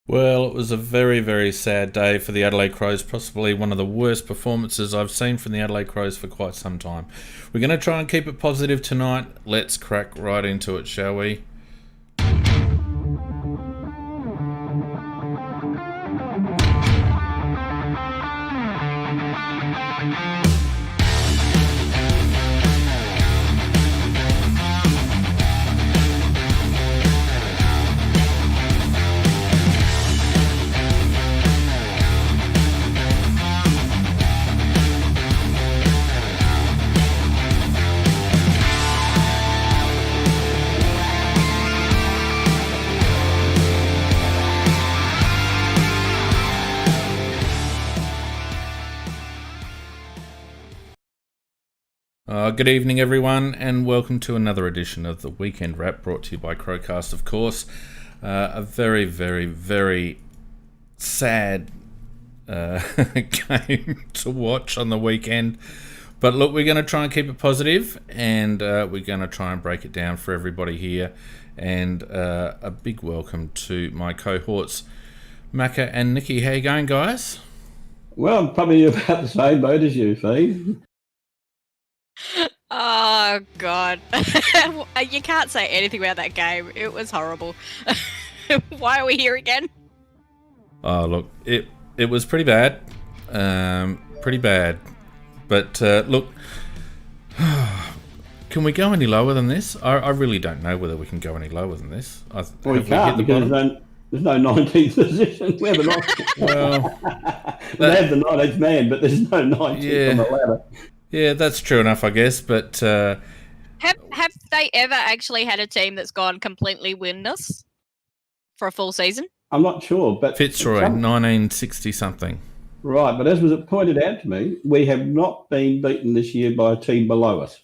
Well, it was a very, very sad day for the Adelaide Crows, possibly one of the worst performances I've seen from the Adelaide Crows for quite some time. We're going to try and keep it positive tonight. Let's crack right into it, shall we? Good evening, everyone, and welcome to another edition of the Weekend Wrap, brought to you by CrowCast, of course. A very, very, very sad game to watch on the weekend. But look, we're going to try and keep it positive, and we're going to try and break it down for everybody here. And a big welcome to my cohorts, Macca and Nikki. How you going, guys? Well, I'm probably about the same boat as you, Fee. Oh, God. You can't say anything about that game. It was horrible. Why are we here again? Oh, look, it was pretty bad. Pretty bad. But, look, can we go any lower than this? I really don't know whether we can go any lower than this. Well, we can't because there's no 19th position. We have the 19th. Well, they have the 19th man, but there's no 19th on the ladder. Yeah, that's true enough, I guess, but... Have they ever actually had a team that's gone completely winless for a full season? I'm not sure, but... Fitzroy, 1960-something. Right, but as was pointed out to me, we have not been beaten this year by a team below us.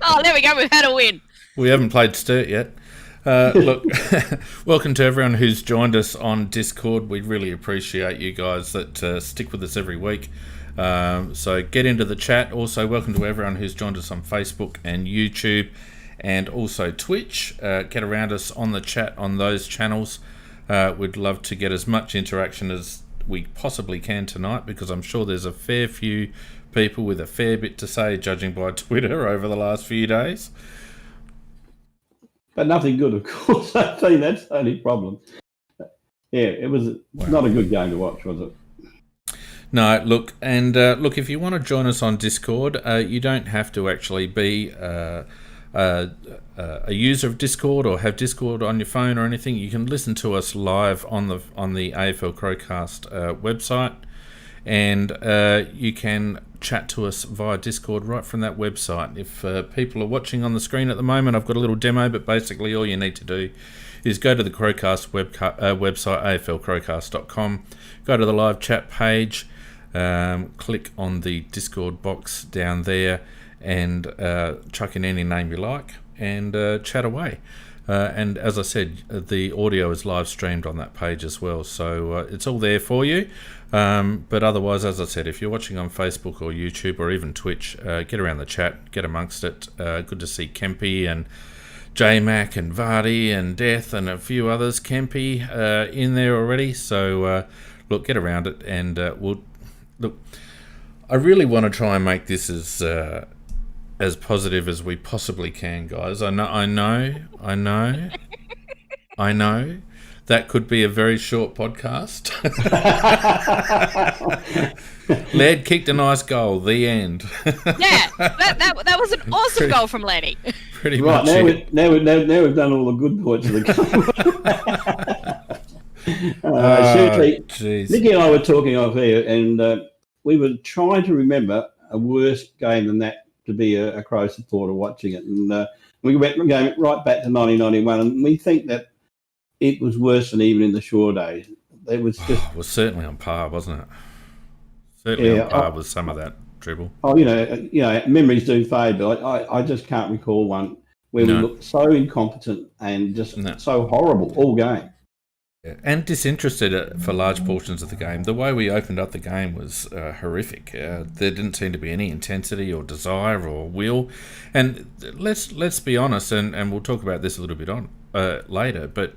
Oh, there we go, we've had a win. We haven't played Sturt yet. Look, welcome to everyone who's joined us on Discord. We really appreciate you guys that stick with us every week. So get into the chat. Also, welcome to everyone who's joined us on Facebook and YouTube and also Twitch. Get around us on the chat on those channels. We'd love to get as much interaction as we possibly can tonight, because I'm sure there's a fair few people with a fair bit to say, judging by Twitter over the last few days. But nothing good, of course. I think that's the only problem. Yeah, it was not a good game to watch, was it? No, look, and look, if you want to join us on Discord, you don't have to actually be a user of Discord or have Discord on your phone or anything. You can listen to us live on the AFL CrowCast website, and you can chat to us via Discord right from that website. If people are watching on the screen at the moment, I've got a little demo, but basically all you need to do is go to the CrowCast website, aflcrowcast.com, go to the live chat page, click on the Discord box down there, and chuck in any name you like, and chat away. And as I said, the audio is live streamed on that page as well, so it's all there for you. But otherwise, as I said, if you're watching on Facebook or YouTube or even Twitch, get around the chat, get amongst it. Good to see Kempy and J-Mac and Vardy and Death and a few others, Kempy, in there already. So, look, get around it, and we'll... Look, I really want to try and make this as positive as we possibly can, guys. I know. That could be a very short podcast. Laird kicked a nice goal. The end. Yeah, that was an awesome goal from Laddie. Pretty right, much. Now we've done all the good points of the game. Seriously, Nikki and I were talking off here, and we were trying to remember a worse game than that to be a Crow supporter watching it. And we went going right back to 1991, and we think that it was worse than even in the Shore days. It was just... it was certainly on par, wasn't it? Certainly on par with some of that dribble. Oh, you know, memories do fade, but I just can't recall one where we looked so incompetent and just so horrible all game. Yeah. And disinterested for large portions of the game. The way we opened up the game was horrific. There didn't seem to be any intensity or desire or will. And let's be honest, and we'll talk about this a little bit later, but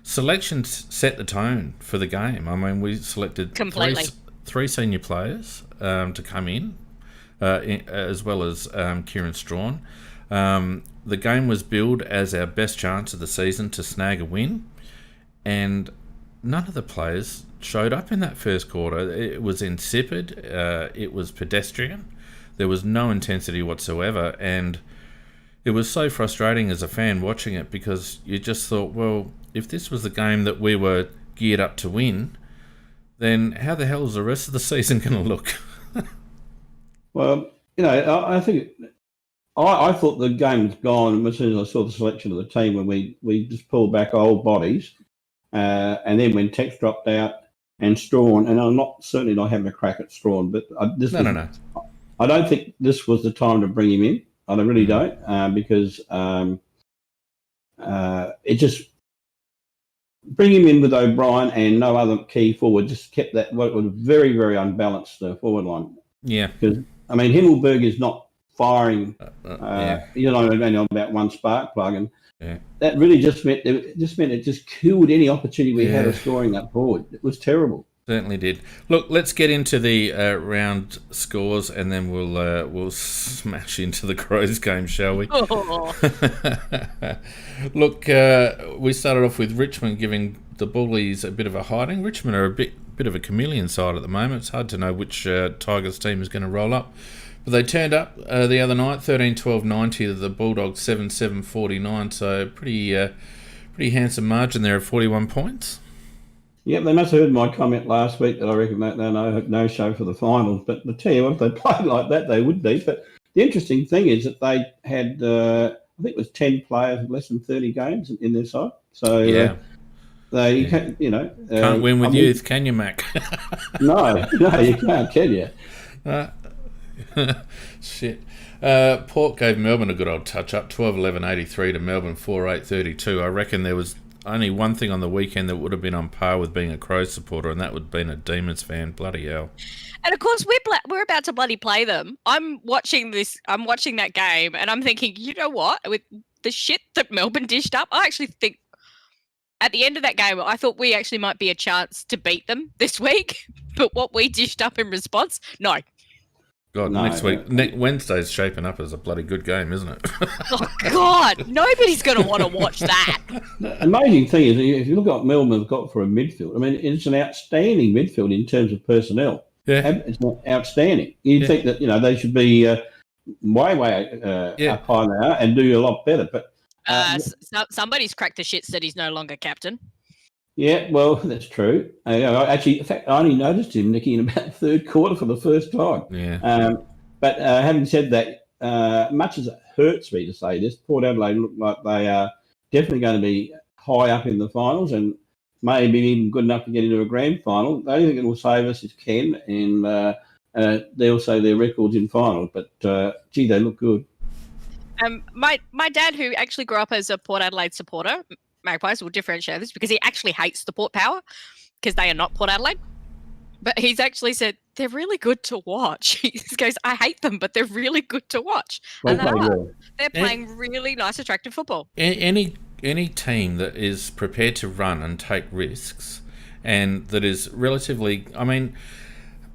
Selections set the tone for the game. I mean, we selected three senior players to come in, as well as Kieran Strawn. The game was billed as our best chance of the season to snag a win, and none of the players showed up in that first quarter. It was insipid. It was pedestrian. There was no intensity whatsoever, and it was so frustrating as a fan watching it, because you just thought, well, if this was the game that we were geared up to win, then how the hell is the rest of the season going to look? Well, I think I thought the game was gone as soon as I saw the selection of the team, when we just pulled back old bodies, and then when Tex dropped out and Strawn, and I'm certainly not having a crack at Strawn, but No. I don't think this was the time to bring him in. I really don't, because it just bring him in with O'Brien and no other key forward just kept that what was very, very unbalanced forward line. Yeah, because I mean Himmelberg is not firing. Only on about one spark plug, and that really just meant it just killed any opportunity we had of scoring up forward. It was terrible. Certainly did. Look, let's get into the round scores, and then we'll smash into the Crows game, shall we? Oh. Look, we started off with Richmond giving the Bullies a bit of a hiding. Richmond are a bit of a chameleon side at the moment. It's hard to know which Tigers team is going to roll up. But they turned up the other night, 13-12-90, the Bulldogs 7-7-49, so pretty handsome margin there of 41 points. Yep, they must have heard my comment last week that I reckon no show for the finals. But I tell you what, if they played like that, they would be. But the interesting thing is that they had, I think it was 10 players with less than 30 games in their side. So can't win with youth, can you, Mac? No, you can't, can you? Shit. Port gave Melbourne a good old touch-up, 12-11-83 to Melbourne 4-8-32. I reckon there was only one thing on the weekend that would have been on par with being a Crows supporter, and that would have been a Demons fan. Bloody hell. And of course, we're about to bloody play them. I'm watching that game, and I'm thinking, you know what? With the shit that Melbourne dished up, I actually think at the end of that game, I thought we actually might be a chance to beat them this week. But what we dished up in response, no. God, next week, Wednesday's shaping up as a bloody good game, isn't it? Oh, God, nobody's going to want to watch that. The amazing thing is, if you look at what Melbourne have got for a midfield, I mean, it's an outstanding midfield in terms of personnel. Yeah. It's outstanding. You'd think that, they should be way up high now and do a lot better. But somebody's cracked the shits that he's no longer captain. Yeah, well, that's true. Actually, in fact, I only noticed him, Nicky, in about the third quarter for the first time. Yeah. But having said that, much as it hurts me to say this, Port Adelaide look like they are definitely going to be high up in the finals and maybe even good enough to get into a grand final. The only thing that will save us is Ken, and they'll say their records in finals. But, gee, they look good. My dad, who actually grew up as a Port Adelaide supporter, Magpies will differentiate this because he actually hates the Port Power because they are not Port Adelaide. But he's actually said they're really good to watch. He goes, I hate them, but they're really good to watch. They're playing really nice, attractive football. Any team that is prepared to run and take risks and that is relatively, I mean,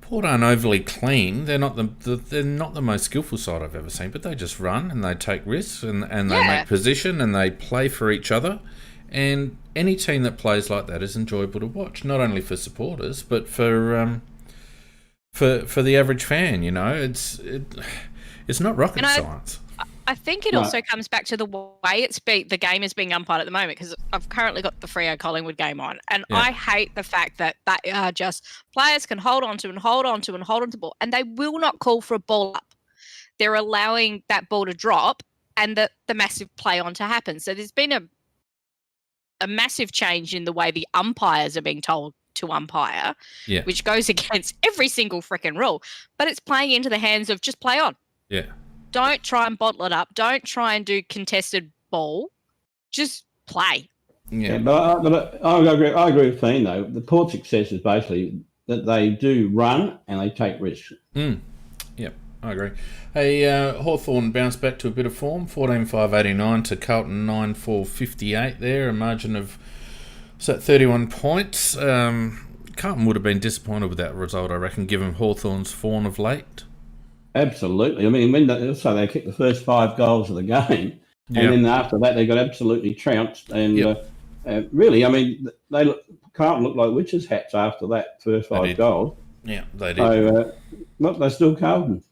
Port aren't overly clean. They're not the most skillful side I've ever seen, but they just run and they take risks and they make position and they play for each other. And any team that plays like that is enjoyable to watch, not only for supporters but for the average fan. It's not rocket science. I think it also comes back to the way the game is being umpired at the moment, because I've currently got the Freo Collingwood game on, and I hate the fact that just players can hold on to the ball, and they will not call for a ball up. They're allowing that ball to drop and the massive play on to happen. So there's been a massive change in the way the umpires are being told to umpire, which goes against every single freaking rule, but it's playing into the hands of just play on. Yeah. Don't try and bottle it up. Don't try and do contested ball. Just play. Yeah, but I agree with Fiend, though. The Port success is basically that they do run and they take risks. Yep, I agree. Hey, Hawthorn bounced back to a bit of form, 14-5-89 to Carlton 9-4-58 there, a margin of So at 31 points, Carlton would have been disappointed with that result, I reckon, given Hawthorn's form of late. Absolutely. I mean, when they kicked the first 5 goals of the game, and then after that they got absolutely trounced. And really, I mean, Carlton looked like witches' hats after that first 5 goals. Yeah, they did. So, they're still Carlton.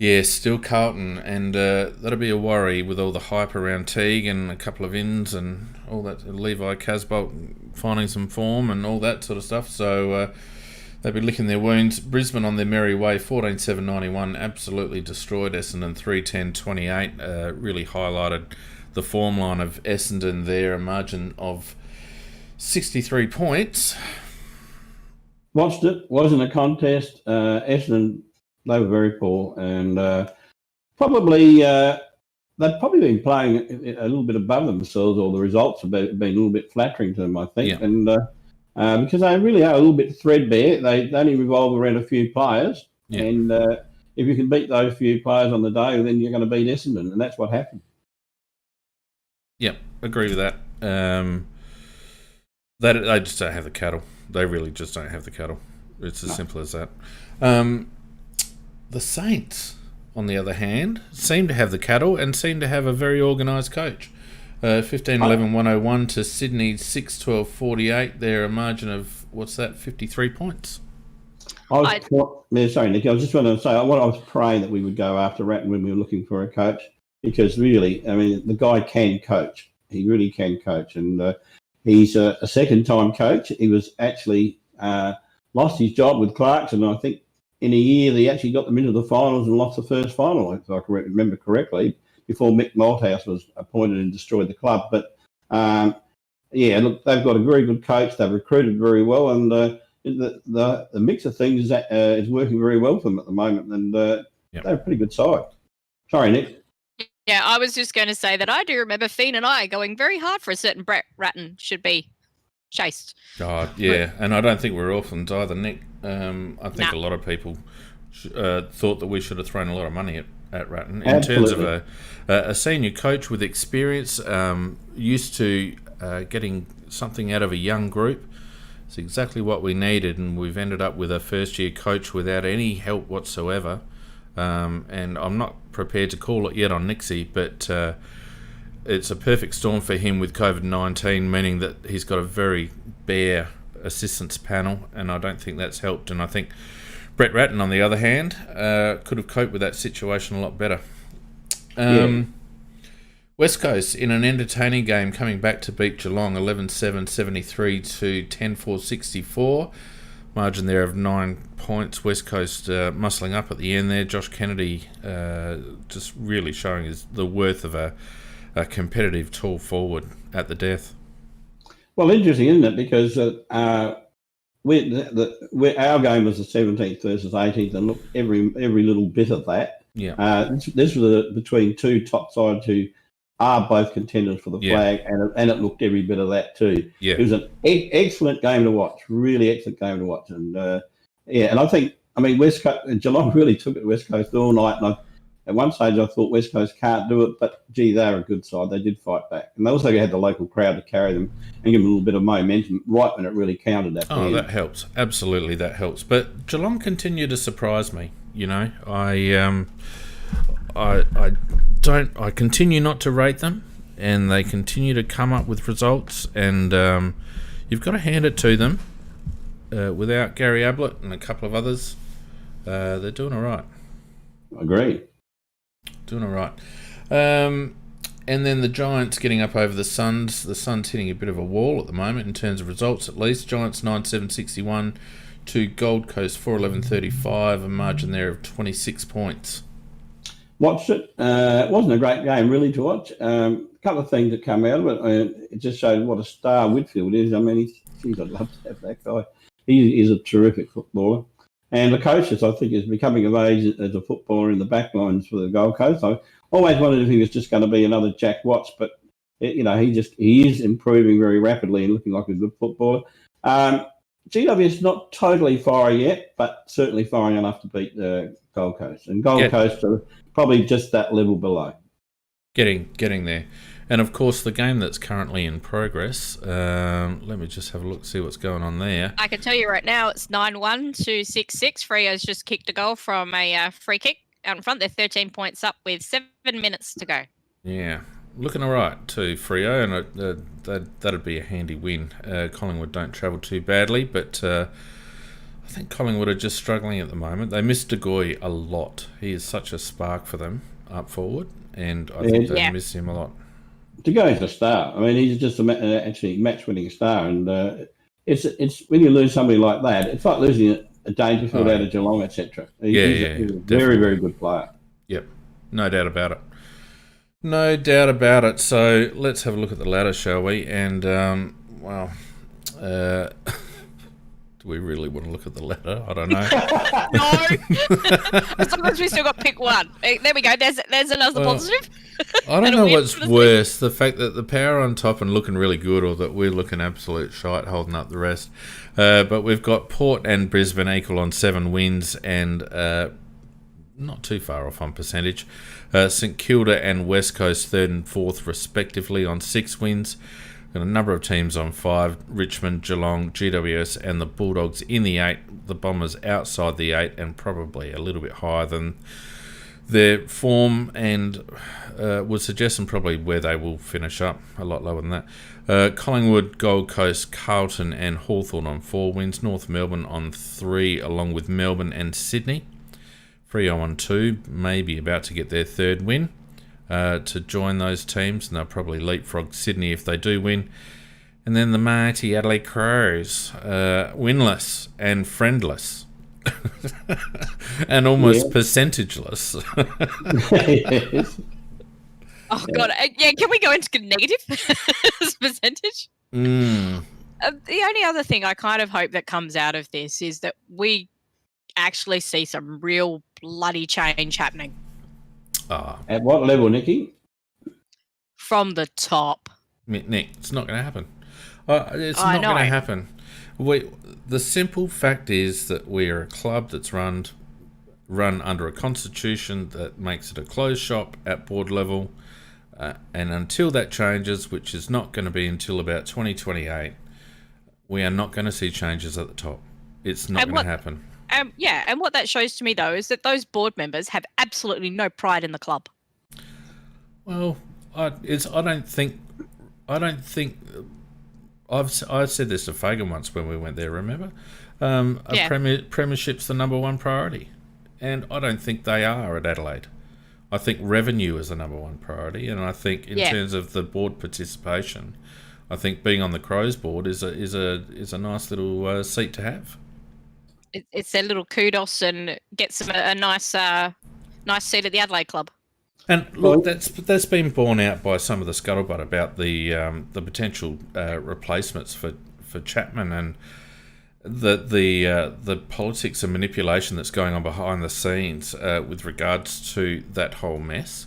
Yeah, still Carlton, and that'll be a worry with all the hype around Teague and a couple of ins and all that. Levi Casbolt finding some form and all that sort of stuff. So they'll be licking their wounds. Brisbane on their merry way, 14-7-91, absolutely destroyed Essendon, 3-10-28. Really highlighted the form line of Essendon there, a margin of 63 points. Watched it, wasn't a contest. Essendon, they were very poor, and they've probably been playing a little bit above themselves, or the results have been a little bit flattering to them, I think. Yeah. And because they really are a little bit threadbare, they only revolve around a few players. Yeah. And if you can beat those few players on the day, then you're going to beat Essendon, and that's what happened. Yep, agree with that. They just don't have the cattle. They really just don't have the cattle. It's as simple as that. The Saints, on the other hand, seem to have the cattle and seem to have a very organised coach. 15-11-101 to Sydney 6-12-48. They're a margin of, 53 points. Sorry, Nick. I was just going to say, I was praying that we would go after Ratton when we were looking for a coach, because really, I mean, the guy can coach. He really can coach. And he's a second-time coach. He was actually lost his job with Clarkson, I think, in a year they actually got them into the finals and lost the first final, if I can remember correctly, before Mick Malthouse was appointed and destroyed the club. But, look, they've got a very good coach. They've recruited very well, and the mix of things is working very well for them at the moment, and they're a pretty good side. Sorry, Nick. Yeah, I was just going to say that I do remember Fiend and I going very hard for a certain Brett Ratton should be chased. Oh, yeah, and I don't think we're orphans either, Nick. I think a lot of people thought that we should have thrown a lot of money at Ratton. In terms of a senior coach with experience, used to getting something out of a young group. It's exactly what we needed, and we've ended up with a first-year coach without any help whatsoever. And I'm not prepared to call it yet on Nixie, but it's a perfect storm for him with COVID-19, meaning that he's got a very bare assistance panel, and I don't think that's helped. And I think Brett Ratton, on the other hand, could have coped with that situation a lot better. West Coast, in an entertaining game, coming back to beat Geelong, 11-7-73 to 10-4-64. Margin there of 9 points. West Coast muscling up at the end there. Josh Kennedy just really showing the worth of a competitive tall forward at the death. Well, interesting, isn't it? Because our game was the 17th versus 18th, and look, every little bit of that. Yeah. This was between two top sides who are both contenders for the flag, and it looked every bit of that too. Yeah. It was an excellent game to watch, really excellent game to watch, and and I think, I mean, Geelong really took it to West Coast all night, and at one stage I thought West Coast can't do it, but gee, they're a good side. They did fight back, and they also had the local crowd to carry them and give them a little bit of momentum right when it really counted. That helps. Absolutely, that helps. But Geelong continue to surprise me. You know, I continue not to rate them, and they continue to come up with results, and you've got to hand it to them. Without Gary Ablett and a couple of others, they're doing all right. Agree. Doing all right. And then the Giants getting up over the Suns. The Suns hitting a bit of a wall at the moment in terms of results, at least. Giants 9-7-61 to Gold Coast 4-11-35, a margin there of 26 points. Watched it. It wasn't a great game really to watch. A couple of things that come out of it. It just showed what a star Whitfield is. I mean, I'd love to have that guy. He is a terrific footballer. And the coaches, I think, is becoming of age as a footballer in the back lines for the Gold Coast. I always wondered if he was just going to be another Jack Watts, but he is improving very rapidly and looking like a good footballer. GW is not totally firing yet, but certainly firing enough to beat the Gold Coast. And Gold Coast are probably just that level below. Getting there. And of course, the game that's currently in progress. Let me just have a look, see what's going on there. I can tell you right now, it's 9-1 to 6-6. Freo's just kicked a goal from a free kick out in front. They're 13 points up with 7 minutes to go. Yeah, looking all right too, Freo, and that'd be a handy win. Collingwood don't travel too badly, but I think Collingwood are just struggling at the moment. They miss De Goey a lot. He is such a spark for them up forward, and I think they miss him a lot. De Goey's a star. I mean, he's just actually match-winning star, and it's when you lose somebody like that, it's like losing a Dangerfield out of Geelong, etc. He's a very, very good player. Yep, no doubt about it. No doubt about it. So let's have a look at the ladder, shall we? And, do we really want to look at the ladder? I don't know. No. As long as we still got pick one. There we go. There's another positive. I don't know what's worse, the fact that the Power on top and looking really good, or that we're looking absolute shite holding up the rest. But we've got Port and Brisbane equal on 7 wins and not too far off on percentage. St Kilda and West Coast 3rd and 4th respectively on 6 wins. Got a number of teams on 5, Richmond, Geelong, GWS and the Bulldogs in the 8, the Bombers outside the 8 and probably a little bit higher than their form, and would suggest them probably where they will finish up, a lot lower than that. Collingwood, Gold Coast, Carlton and Hawthorn on 4 wins, North Melbourne on 3 along with Melbourne and Sydney. Freo on 2, maybe about to get their 3rd win to join those teams, and they'll probably leapfrog Sydney if they do win. And then the mighty Adelaide Crows, winless and friendless. And almost percentageless. Yes. Oh, God. Can we go into negative percentage? The only other thing I kind of hope that comes out of this is that we actually see some real bloody change happening. At what level, Nikki? From the top. Nick, it's not going to happen. It's not going to happen. The simple fact is that we are a club that's run under a constitution that makes it a closed shop at board level, and until that changes, which is not going to be until about 2028, we are not going to see changes at the top. It's not going to happen. And what that shows to me, though, is that those board members have absolutely no pride in the club. Well, I don't think I've said this to Fagan once when we went there. Remember, premiership's the number one priority, and I don't think they are at Adelaide. I think revenue is the number one priority, and I think in terms of the board participation, I think being on the Crows board is a nice little seat to have. It's their little kudos and gets them a nice seat at the Adelaide Club. And look, that's been borne out by some of the scuttlebutt about the potential replacements for Chapman and the politics and manipulation that's going on behind the scenes with regards to that whole mess.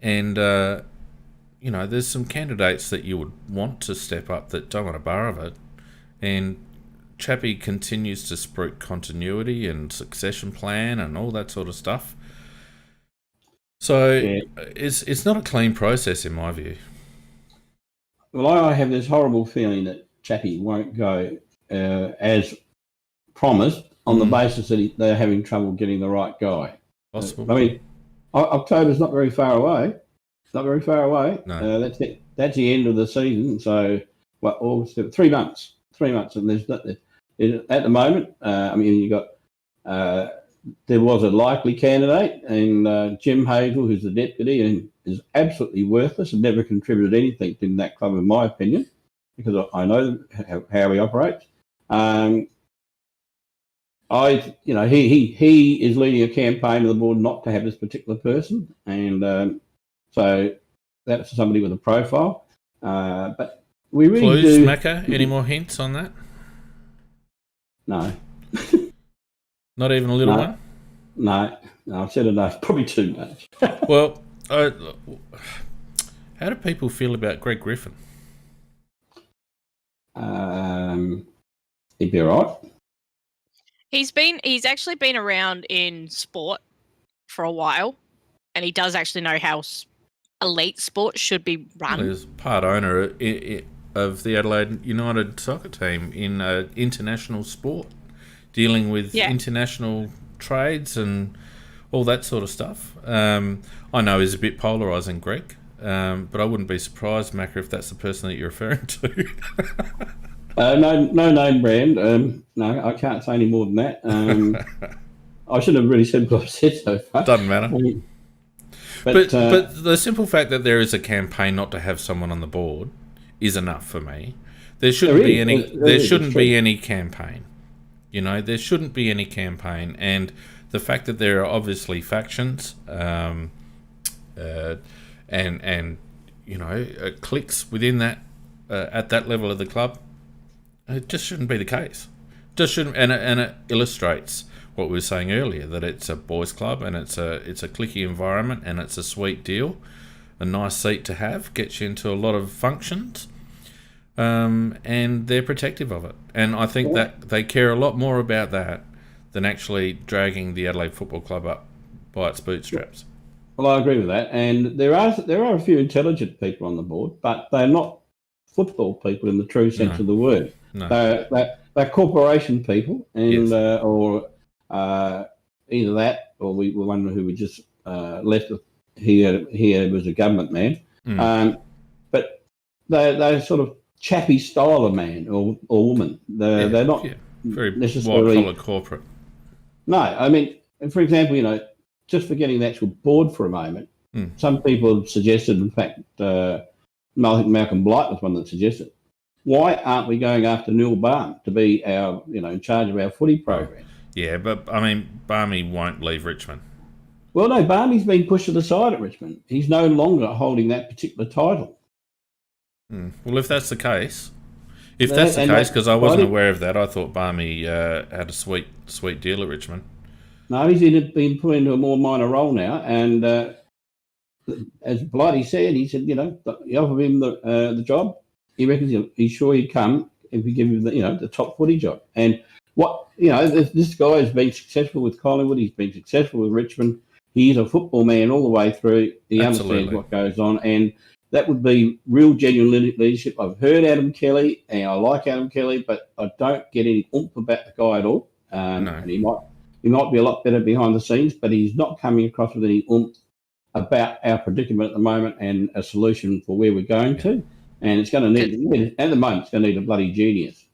And there's some candidates that you would want to step up that don't want a bar of it, and Chappie continues to spruik continuity and succession plan and all that sort of stuff. So it's not a clean process in my view. Well, I have this horrible feeling that Chappie won't go as promised on the basis that they're having trouble getting the right guy. Possible. I mean, October's not very far away. It's not very far away. No. That's it. That's the end of the season. So, August, 3 months. 3 months, and there's nothing at the moment. You got there was a likely candidate, and Jim Hazel, who's the deputy, and is absolutely worthless and never contributed anything in that club, in my opinion, because I know how he operates. He is leading a campaign to the board not to have this particular person, and so that's somebody with a profile. But we really do. Macca, any more hints on that? No. Not even a little one? No, I've said enough. Probably too much. Well, how do people feel about Greg Griffin? He'd be all right. He's actually been around in sport for a while, and he does actually know how elite sport should be run. Well, he's part owner of the Adelaide United soccer team in international sport, dealing with international trades and all that sort of stuff. I know he's a bit polarising, Greg, but I wouldn't be surprised, Macca, if that's the person that you're referring to. No name brand. No, I can't say any more than that. I shouldn't have really said what I've said so far. Doesn't matter. But the simple fact that there is a campaign not to have someone on the board is enough for me. There shouldn't be any. There shouldn't be any campaign. There shouldn't be any campaign, and the fact that there are obviously factions, and cliques within that at that level of the club, it just shouldn't be the case. Just shouldn't, and it illustrates what we were saying earlier, that it's a boys' club and it's a cliquey environment and it's a sweet deal, a nice seat to have, gets you into a lot of functions, and they're protective of it. And I think that they care a lot more about that than actually dragging the Adelaide Football Club up by its bootstraps. Well, I agree with that, and there are a few intelligent people on the board, but they're not football people in the true sense of the word. No. They're corporation people, and or either that, or we were one who we just left. He was a government man, but they're sort of chappy style of man or woman. They're not very necessarily white-collar corporate. No, I mean, for example, just forgetting the actual board for a moment, some people have suggested, in fact, I think Malcolm Blight was one that suggested, why aren't we going after Neil Barm to be our, in charge of our footy program? Yeah, but I mean, Barmy won't leave Richmond. Well, no, Barmy's been pushed to the side at Richmond. He's no longer holding that particular title. Well, if that's the case, because I wasn't aware of that, I thought Barmy had a sweet deal at Richmond. No, he's been put into a more minor role now, and as Blighty said, he said, you offer him the job, he reckons he's sure he'd come if we give him the top footy job. And this guy has been successful with Collingwood, he's been successful with Richmond, he's a football man all the way through, he understands what goes on, and that would be real genuine leadership. I've heard Adam Kelly, and I like Adam Kelly, but I don't get any oomph about the guy at all. No. And he might be a lot better behind the scenes, but he's not coming across with any oomph about our predicament at the moment and a solution for where we're going to. And it's going to need, at the moment, it's going to need a bloody genius.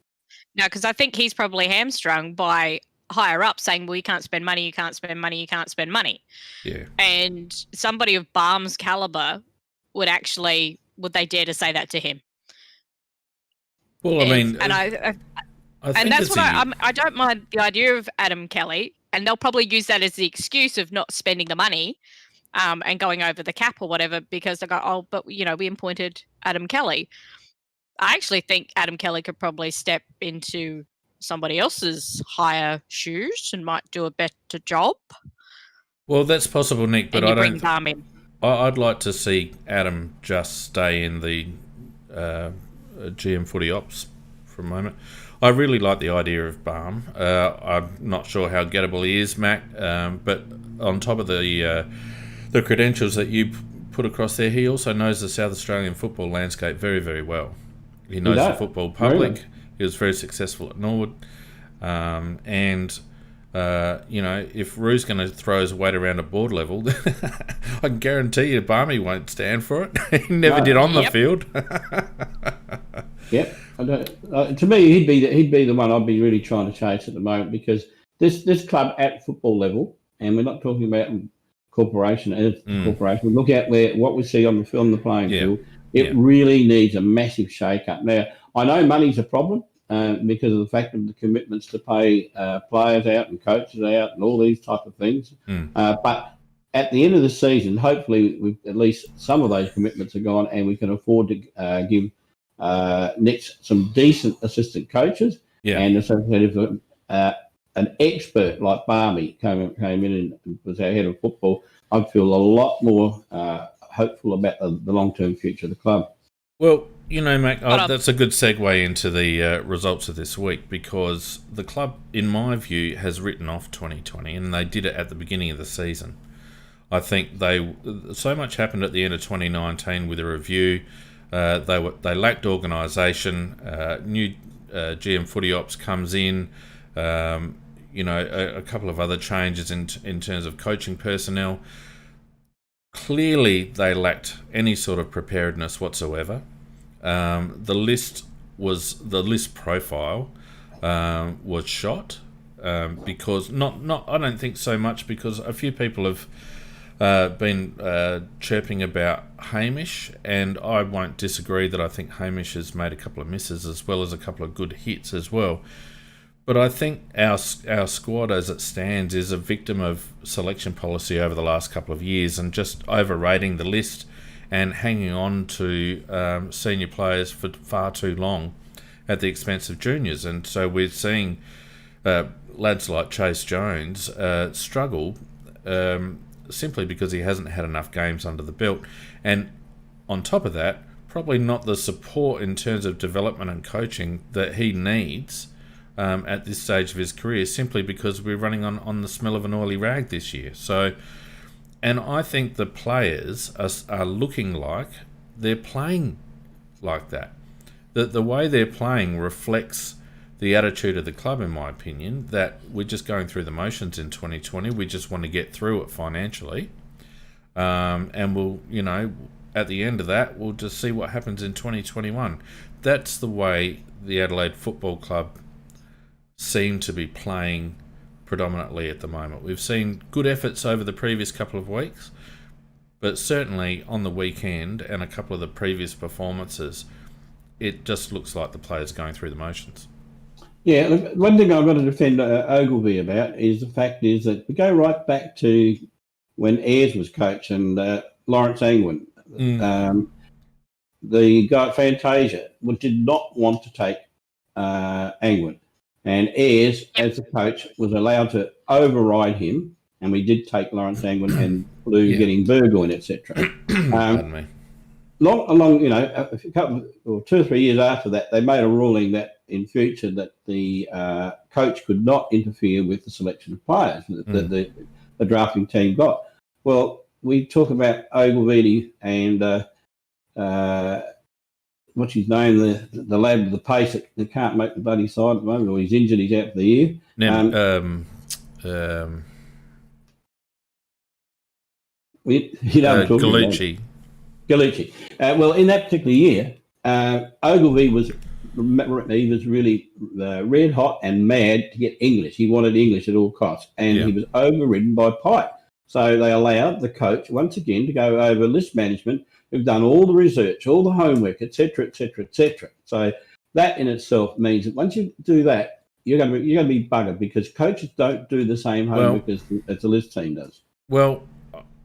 No, because I think he's probably hamstrung by higher up saying, well, you can't spend money, you can't spend money, you can't spend money. Yeah. And somebody of Barm's caliber would they dare to say that to him? Well, I mean, and that's what I don't mind the idea of Adam Kelly, and they'll probably use that as the excuse of not spending the money, and going over the cap or whatever, because they go, oh, but we appointed Adam Kelly. I actually think Adam Kelly could probably step into somebody else's higher shoes and might do a better job. Well, that's possible, Nick, but bring Barm in. I'd like to see Adam just stay in the GM footy ops for a moment. I really like the idea of Barm. I'm not sure how gettable he is, Mac, but on top of the credentials that you put across there, he also knows the South Australian football landscape very, very well. He knows the football public. Really? He was very successful at Norwood. If Roo's going to throw his weight around at board level, I can guarantee you Barmy won't stand for it. He never did on the field. Yep. To me, he'd be the one I'd be really trying to chase at the moment, because this club at football level, and we're not talking about corporation. We look at what we see on the playing field. It really needs a massive shake-up. Now, I know money's a problem because of the fact of the commitments to pay players out and coaches out and all these type of things. But at the end of the season, hopefully, at least some of those commitments are gone, and we can afford to give next some decent assistant coaches, and associated an expert like Barmy came in and was our head of football. I feel a lot more hopeful about the long-term future of the club. Well, Mac, that's a good segue into the results of this week, because the club, in my view, has written off 2020, and they did it at the beginning of the season. I think so much happened at the end of 2019 with a review. They lacked organisation. New GM Footy Ops comes in. A couple of other changes in terms of coaching personnel. Clearly, they lacked any sort of preparedness whatsoever. The list profile was shot because not. I don't think so much because a few people have been chirping about Hamish, and I won't disagree that I think Hamish has made a couple of misses as well as a couple of good hits as well. But I think our squad as it stands is a victim of selection policy over the last couple of years and just overrating the list and hanging on to senior players for far too long at the expense of juniors. And so we're seeing lads like Chase Jones struggle simply because he hasn't had enough games under the belt. And on top of that, probably not the support in terms of development and coaching that he needs at this stage of his career, simply because we're running on the smell of an oily rag this year. So, and I think the players are looking like they're playing like that. The way they're playing reflects the attitude of the club, in my opinion, that we're just going through the motions in 2020. We just want to get through it financially. And we'll, at the end of that, we'll just see what happens in 2021. That's the way the Adelaide Football Club seem to be playing predominantly at the moment. We've seen good efforts over the previous couple of weeks, but certainly on the weekend and a couple of the previous performances, it just looks like the players are going through the motions. Yeah, look, one thing I've got to defend Ogilvy about is the fact is that we go right back to when Ayres was coach and Lawrence Angwin. The guy at Fantasia did not want to take Angwin. And Ayres, as the coach, was allowed to override him, and we did take Lawrence Angwin and Blue getting Burgoyne, etc. Pardon me. A couple or 2 or 3 years after that, they made a ruling that in future that the coach could not interfere with the selection of players that the drafting team got. Well, we talk about Ogilvy and what's his name, the lad with the pace that can't make the bloody side at the moment, or he's injured, he's out for the year. Gallucci. Well, in that particular year, Ogilvy was really red hot and mad to get English. He wanted English at all costs, and he was overridden by Pike. So they allowed the coach once again to go over list management, who've done all the research, all the homework, etc., etc., etc. So that in itself means that once you do that, you're going to be buggered because coaches don't do the same homework as the list team does. Well,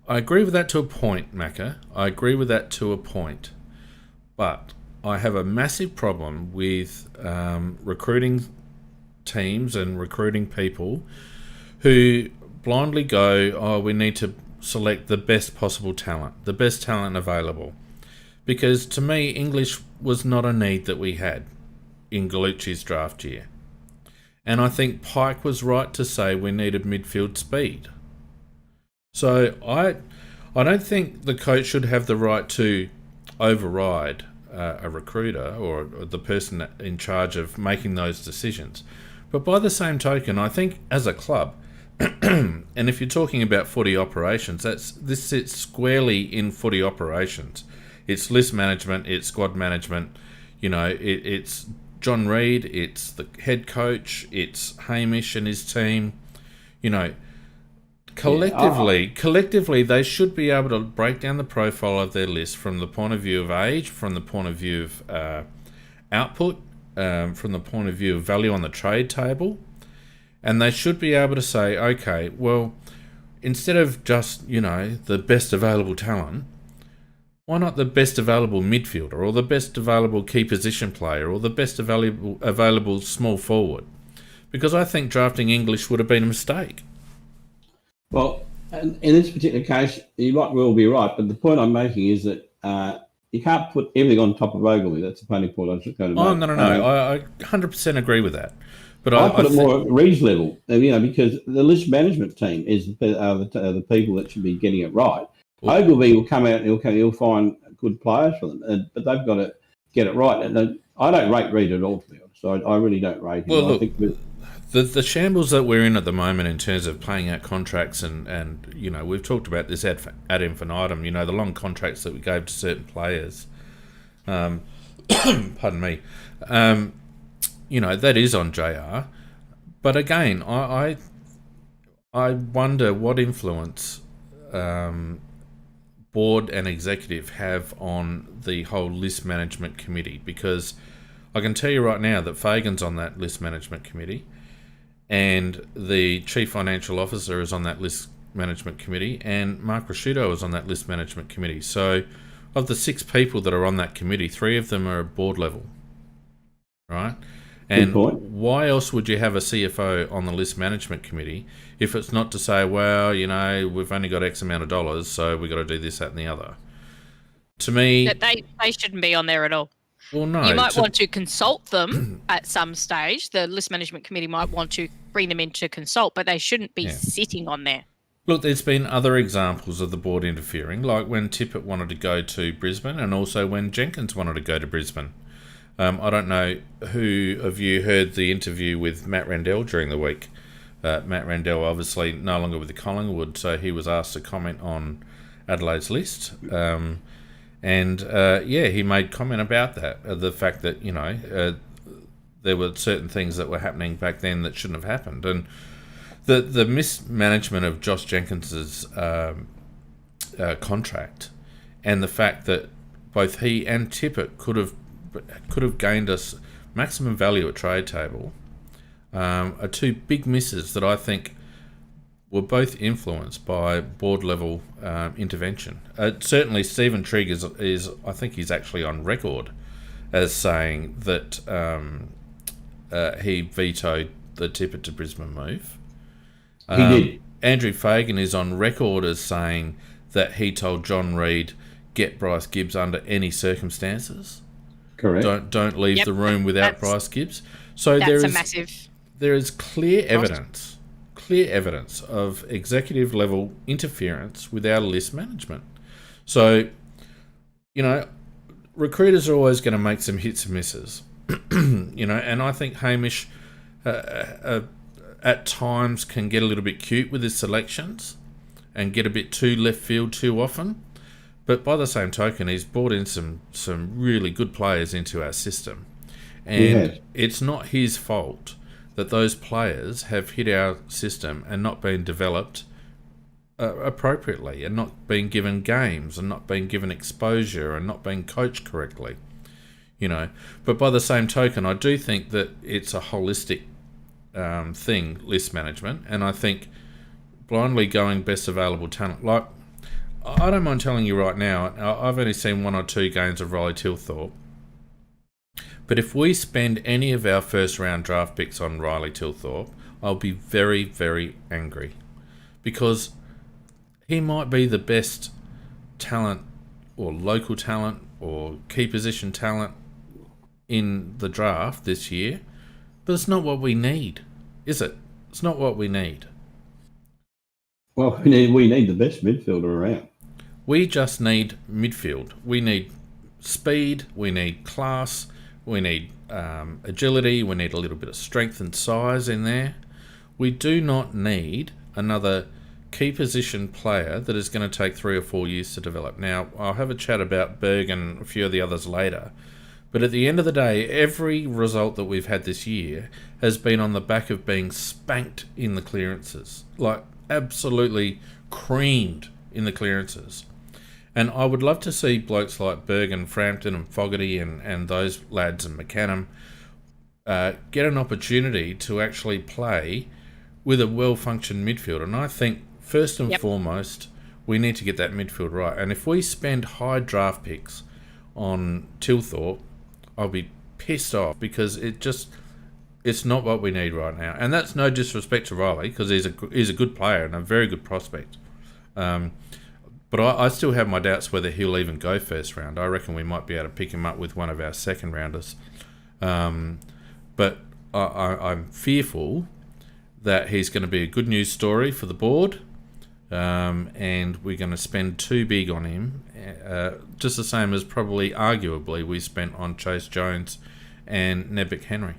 I agree with that to a point, Macca. I agree with that to a point. But I have a massive problem with recruiting teams and recruiting people who blindly go, we need to select the best possible talent, the best talent available. Because to me, English was not a need that we had in Gallucci's draft year. And I think Pike was right to say we needed midfield speed. So I don't think the coach should have the right to override a recruiter or the person in charge of making those decisions. But by the same token, I think as a club, and if you're talking about footy operations, this sits squarely in footy operations. It's list management, it's squad management, it's John Reid, it's the head coach, it's Hamish and his team. Collectively, they should be able to break down the profile of their list from the point of view of age, from the point of view of output, from the point of view of value on the trade table. And they should be able to say, okay, well, instead of just, the best available talent, why not the best available midfielder or the best available key position player or the best available small forward? Because I think drafting English would have been a mistake. Well, in this particular case, you might well be right, but the point I'm making is that you can't put everything on top of Ogilvy. That's the funny point I was just going to make. Oh, no. I 100% agree with that. But I put it more at Reed's level, because the list management team are the people that should be getting it right. Well, Ogilvy will come out and he'll find good players for them, but they've got to get it right. And I don't rate Reed at all, to be honest. So I really don't rate him. Well, I think the shambles that we're in at the moment in terms of playing out contracts and we've talked about this ad infinitum, the long contracts that we gave to certain players. Pardon me. That is on JR. But again, I wonder what influence board and executive have on the whole list management committee, because I can tell you right now that Fagan's on that list management committee, and the chief financial officer is on that list management committee, and Mark Rasciuto is on that list management committee. So of the 6 people that are on that committee, 3 of them are at board level, right? And why else would you have a CFO on the list management committee if it's not to say, well, we've only got X amount of dollars, so we've got to do this, that, and the other? To me, that they shouldn't be on there at all. Well, no. You might want to consult them at some stage. The list management committee might want to bring them in to consult, but they shouldn't be sitting on there. Look, there's been other examples of the board interfering, like when Tippett wanted to go to Brisbane, and also when Jenkins wanted to go to Brisbane. I don't know who of you heard the interview with Matt Rendell during the week. Matt Rendell obviously no longer with the Collingwood, so he was asked to comment on Adelaide's list. He made comment about that, the fact that, there were certain things that were happening back then that shouldn't have happened. And the mismanagement of Josh Jenkins's contract, and the fact that both he and Tippett could have gained us maximum value at trade table, are 2 big misses that I think were both influenced by board level intervention. Certainly Stephen Trigg is I think he's actually on record as saying that he vetoed the Tippett to Brisbane move. He did. Andrew Fagan is on record as saying that he told John Reid, get Bryce Gibbs under any circumstances. Correct. Don't leave the room without Bryce Gibbs. So there is clear evidence of executive level interference with our list management. So, recruiters are always going to make some hits and misses, and I think Hamish at times can get a little bit cute with his selections and get a bit too left field too often. But by the same token, he's brought in some really good players into our system. And it's not his fault that those players have hit our system and not been developed appropriately, and not been given games, and not been given exposure, and not been coached correctly. But by the same token, I do think that it's a holistic thing, list management. And I think blindly going best available talent, like, I don't mind telling you right now, I've only seen 1 or 2 games of Riley Tilthorpe. But if we spend any of our first round draft picks on Riley Tilthorpe, I'll be very, very angry. Because he might be the best talent, or local talent, or key position talent in the draft this year. But it's not what we need, is it? It's not what we need. Well, we need the best midfielder around. We just need midfield. We need speed. We need class. We need agility. We need a little bit of strength and size in there. We do not need another key position player that is going to take 3 or 4 years to develop. Now, I'll have a chat about Berg and a few of the others later. But at the end of the day, every result that we've had this year has been on the back of being spanked in the clearances. Like, absolutely creamed in the clearances. And I would love to see blokes like Berg and Frampton and Fogarty and those lads and McCannum get an opportunity to actually play with a well-functioned midfield. And I think, first and foremost, we need to get that midfield right. And if we spend high draft picks on Tilthorpe, I'll be pissed off, because it's not what we need right now. And that's no disrespect to Riley, because he's a good player and a very good prospect. But I still have my doubts whether he'll even go first round. I reckon we might be able to pick him up with one of our second rounders. But I'm fearful that he's going to be a good news story for the board, and we're going to spend too big on him, just the same as probably arguably we spent on Chase Jones and Nebik Henry.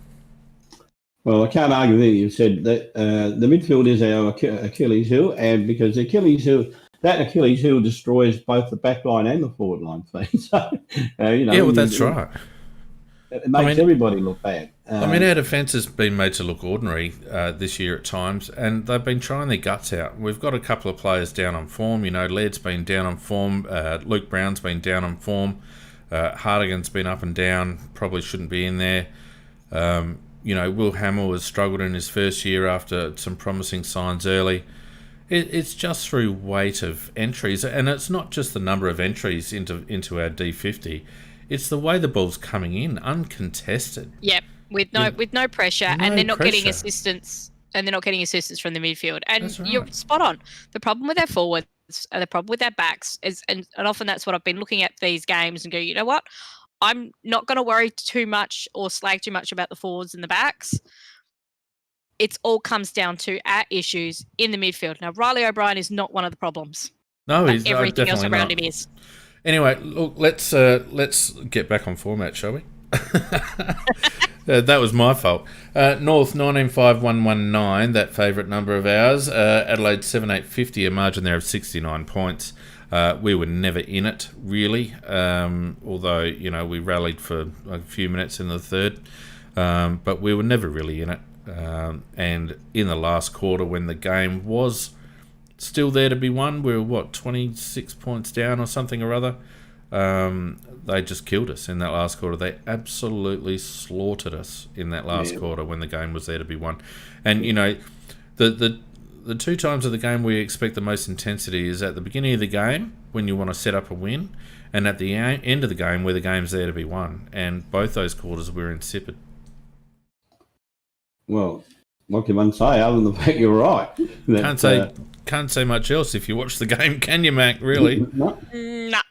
Well, I can't argue with you. You said that the midfield is our Achilles heel, and because the Achilles heel destroys both the back line and the forward line. So, that's right. It makes everybody look bad. Our defence has been made to look ordinary this year at times, and they've been trying their guts out. We've got a couple of players down on form. Laird's been down on form. Luke Brown's been down on form. Hardigan's been up and down. Probably shouldn't be in there. Will Hamill has struggled in his first year after some promising signs early. It's just through weight of entries, and it's not just the number of entries into our D50. It's the way the ball's coming in, uncontested. Yep, with no pressure, and they're not getting assistance, and they're not getting assistance from the midfield. And right. You're spot on. The problem with our forwards, and the problem with our backs is, and often that's what I've been looking at these games and go, you know what? I'm not going to worry too much or slag too much about the forwards and the backs. It all comes down to our issues in the midfield. Now, Riley O'Brien is not one of the problems. No, he's everything else around not. Him is. Anyway, look, let's get back on format, shall we? That was my fault. North 195119, that favourite number of ours. Adelaide 7850, a margin there of 69 points. We were never in it, really, although, we rallied for a few minutes in the third, but we were never really in it. And in the last quarter, when the game was still there to be won, we were, 26 points down or something or other? They just killed us in that last quarter. They absolutely slaughtered us in that last quarter when the game was there to be won. And, the two times of the game we expect the most intensity is at the beginning of the game when you want to set up a win, and at the end of the game where the game's there to be won. And both those quarters were insipid. Well, what can one say other than the fact you're right? Can't say much else if you watch the game, can you, Mac? Really? No. Nah.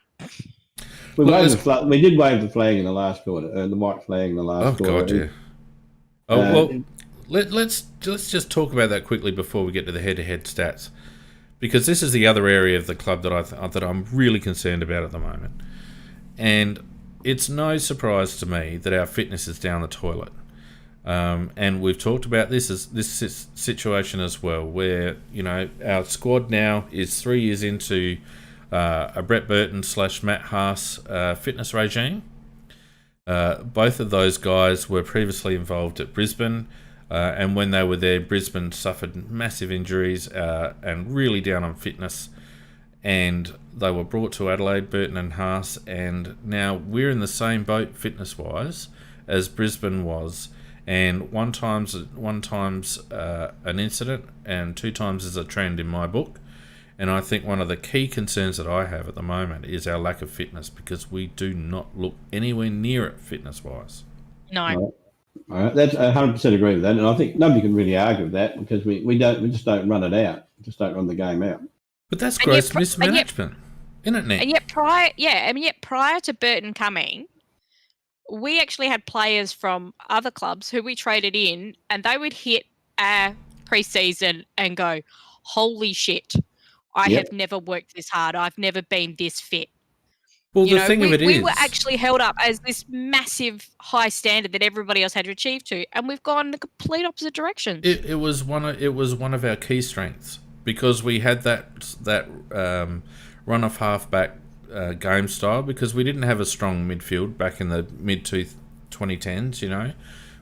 We did wave the flag in the last quarter, the white flag in the last quarter. Oh, God, yeah. Let's just talk about that quickly before we get to the head-to-head stats, because this is the other area of the club that I'm really concerned about at the moment, and it's no surprise to me that our fitness is down the toilet, and we've talked about this situation as well, where our squad now is 3 years into a Brett Burton / Matt Haas fitness regime. Both of those guys were previously involved at Brisbane. And when they were there, Brisbane suffered massive injuries and really down on fitness. And they were brought to Adelaide, Burton and Haas, and now we're in the same boat fitness-wise as Brisbane was. And one time's an incident, and 2 times is a trend in my book. And I think one of the key concerns that I have at the moment is our lack of fitness, because we do not look anywhere near it fitness-wise. No. All right, that's 100% agree with that, and I think nobody can really argue with that, because we just don't run it out, just don't run the game out. But that's gross mismanagement, isn't it, Nick? And yet prior to Burton coming, we actually had players from other clubs who we traded in, and they would hit our pre-season and go, "Holy shit! I have never worked this hard. I've never been this fit." Well, the thing of it is, we were actually held up as this massive high standard that everybody else had to achieve to, and we've gone in the complete opposite direction. It was one of our key strengths, because we had that run off halfback game style, because we didn't have a strong midfield back in the mid 2010s.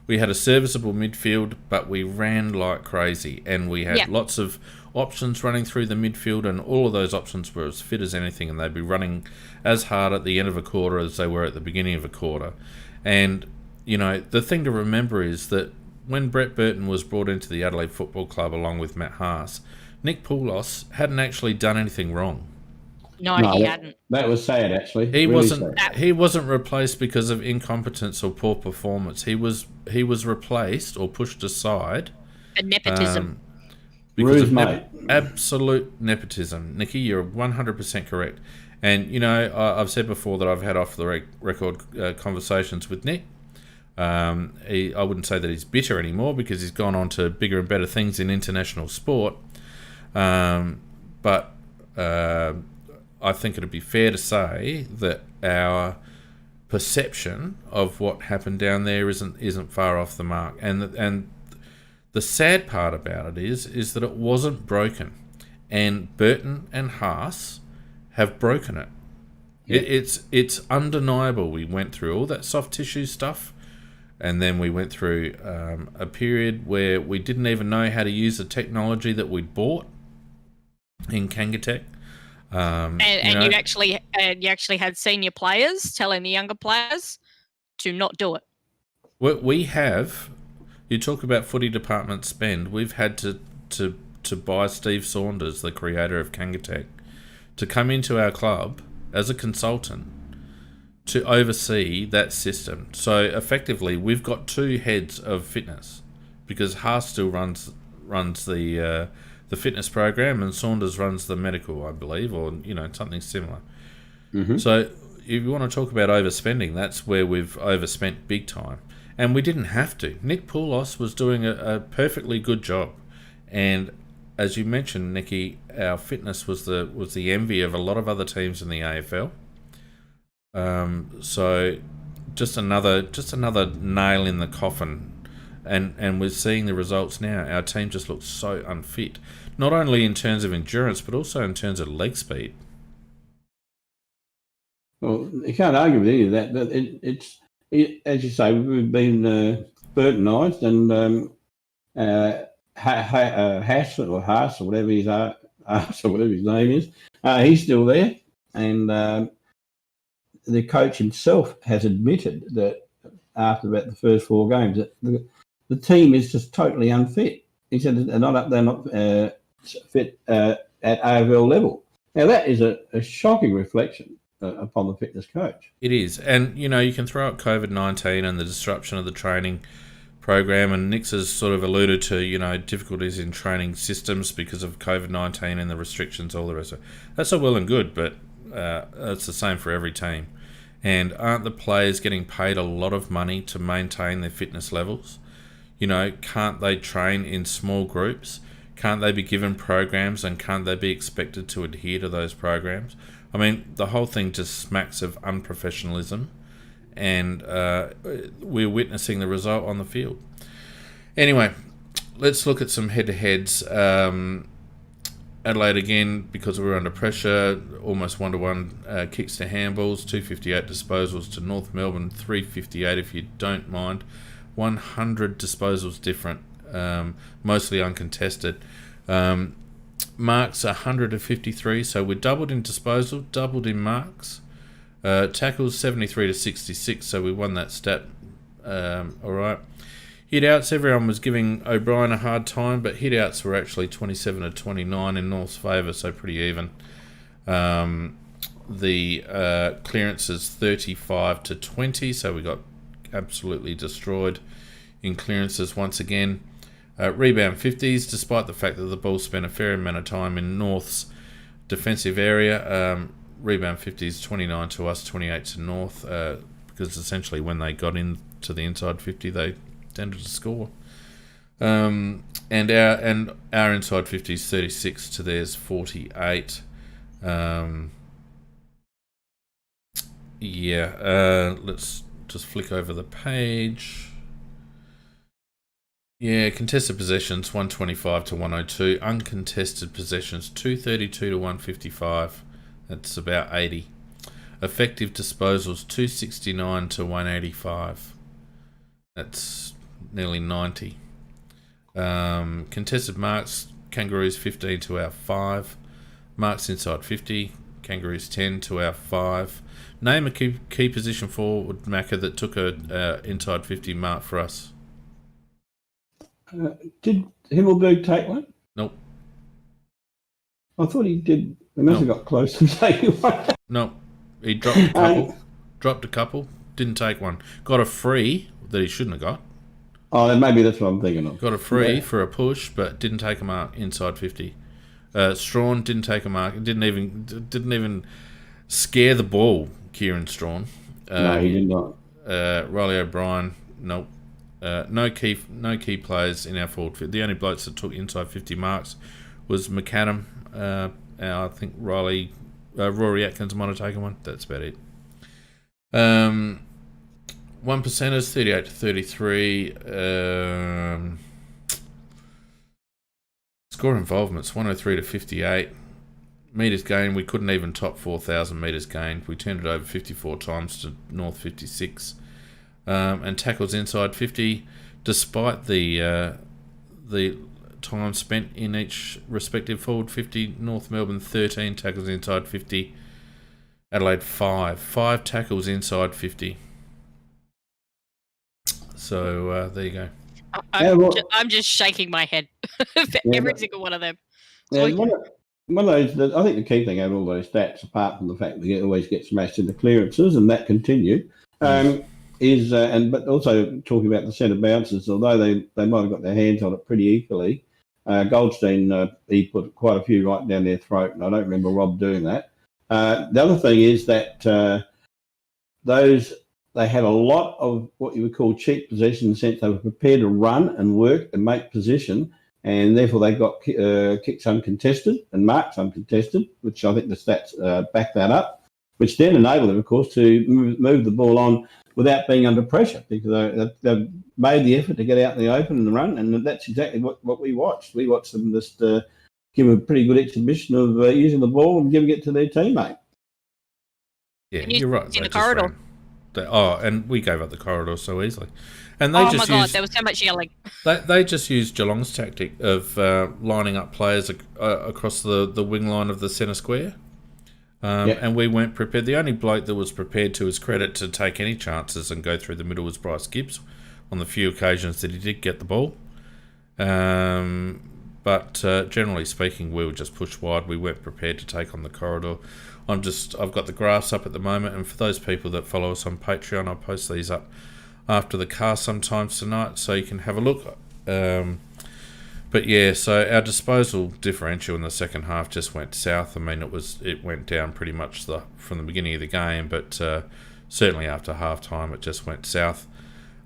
We had a serviceable midfield, but we ran like crazy, and we had lots of options running through the midfield, and all of those options were as fit as anything, and they'd be running as hard at the end of a quarter as they were at the beginning of a quarter. And, the thing to remember is that when Brett Burton was brought into the Adelaide Football Club along with Matt Haas, Nick Poulos hadn't actually done anything wrong. No, he hadn't. That was sad, actually. He wasn't replaced because of incompetence or poor performance. He was replaced or pushed aside for nepotism. because of absolute nepotism. Nicky, you're 100% correct. And, you know, I've said before that I've had off-the-record conversations with Nick. I wouldn't say that he's bitter anymore because he's gone on to bigger and better things in international sport. But I think it'd be fair to say that our perception of what happened down there isn't far off the mark. And the sad part about it is that it wasn't broken. And Burton and Haas have broken it. Yep. It's undeniable. We went through all that soft tissue stuff, and then we went through a period where we didn't even know how to use the technology that we'd bought in Kangatech. You actually had senior players telling the younger players to not do it. We have. You talk about footy department spend. We've had to buy Steve Saunders, the creator of Kangatech, to come into our club as a consultant to oversee that system. So effectively, we've got two heads of fitness because Haas still runs the fitness program and Saunders runs the medical, I believe, or something similar. Mm-hmm. So if you want to talk about overspending, that's where we've overspent big time, and we didn't have to. Nick Poulos was doing a perfectly good job, and as you mentioned, Nicky, our fitness was the envy of a lot of other teams in the AFL. So just another nail in the coffin, and we're seeing the results now. Our team just looks so unfit, not only in terms of endurance but also in terms of leg speed. Well, you can't argue with any of that. But it's as you say, we've been Burtonised and. Haas or whatever his name is, he's still there, and the coach himself has admitted that after about the first 4 games that the team is just totally unfit. He said they're not fit at AFL level. Now that is a shocking reflection upon the fitness coach. It is, and you can throw out COVID-19 and the disruption of the training program, and Nick's has sort of alluded to difficulties in training systems because of COVID-19 and the restrictions, all the rest of it. That's all well and good, but it's the same for every team. And aren't the players getting paid a lot of money to maintain their fitness levels? Can't they train in small groups? Can't they be given programs, and can't they be expected to adhere to those programs? I mean, the whole thing just smacks of unprofessionalism. And we're witnessing the result on the field. Anyway, let's look at some head-to-heads. Adelaide again, because we were under pressure, almost 1-1 kicks to handballs, 258 disposals to North Melbourne, 358 if you don't mind. 100 disposals different, mostly uncontested. Marks 153, so we doubled in disposal, doubled in marks. Tackles 73 to 66, so we won that stat. All right. Hit-outs, everyone was giving O'Brien a hard time, but hit-outs were actually 27 to 29 in North's favour, so pretty even. The clearances 35 to 20, so we got absolutely destroyed in clearances once again. Rebound 50s, despite the fact that the ball spent a fair amount of time in North's defensive area. Rebound 50s, 29 to us, 28 to North, because essentially when they got into the inside 50, they tended to score. And our inside 50s, 36 to theirs, 48. Let's just flick over the page. Yeah, contested possessions, 125 to 102. Uncontested possessions, 232 to 155. That's about 80. Effective disposals, 269 to 185. That's nearly 90. Contested marks, Kangaroos 15 to our 5. Marks inside 50, Kangaroos 10 to our 5. Name a key position forward, Macca, that took a inside 50 mark for us. Did Himmelberg take one? Nope. I thought he did. He must have got close to taking one. No, he dropped a couple. Didn't take one. Got a free that he shouldn't have got. Oh, maybe that's what I'm thinking of. Got a free for a push, but didn't take a mark inside 50. Strawn didn't take a mark. Didn't even scare the ball. Kieran Strawn. No, he did not. Riley O'Brien, nope. No key players in our forward. The only blokes that took inside 50 marks was McAdam. I think Rory Atkins might have taken one. That's about it. 1%ers, 38 to 33. Score involvements, 103 to 58. Metres gained, we couldn't even top 4,000 metres gained. We turned it over 54 times to North 56. And tackles inside 50, despite the time spent in each respective forward 50. North Melbourne 13 tackles inside 50. Adelaide 5 tackles inside 50. So there you go. I'm just shaking my head for every single one of them. Yeah, one of those. I think the key thing out of all those stats, apart from the fact that they always get smashed into clearances, and that continued, but also talking about the centre bounces, although they might have got their hands on it pretty equally. Goldstein, he put quite a few right down their throat, and I don't remember Rob doing that. The other thing is that they had a lot of what you would call cheap possession, in the sense they were prepared to run and work and make position, and therefore they got kicks uncontested and marks uncontested, which I think the stats back that up, which then enabled them, of course, to move the ball on without being under pressure, because they've made the effort to get out in the open and run, and that's exactly what we watched. We watched them just give a pretty good exhibition of using the ball and giving it to their teammate. Yeah, you're right. In the corridor. And we gave up the corridor so easily. And they my God, there was so much yelling. They just used Geelong's tactic of lining up players across the wing line of the centre square. And we weren't prepared. The only bloke that was prepared, to his credit, to take any chances and go through the middle was Bryce Gibbs on the few occasions that he did get the ball. But generally speaking, we were just pushed wide. We weren't prepared to take on the corridor. I've got the graphs up at the moment, and for those people that follow us on Patreon, I'll post these up after the cast sometimes tonight, so you can have a look. But yeah, so our disposal differential in the second half just went south. I mean, it went down pretty much from the beginning of the game, but certainly after half time, it just went south.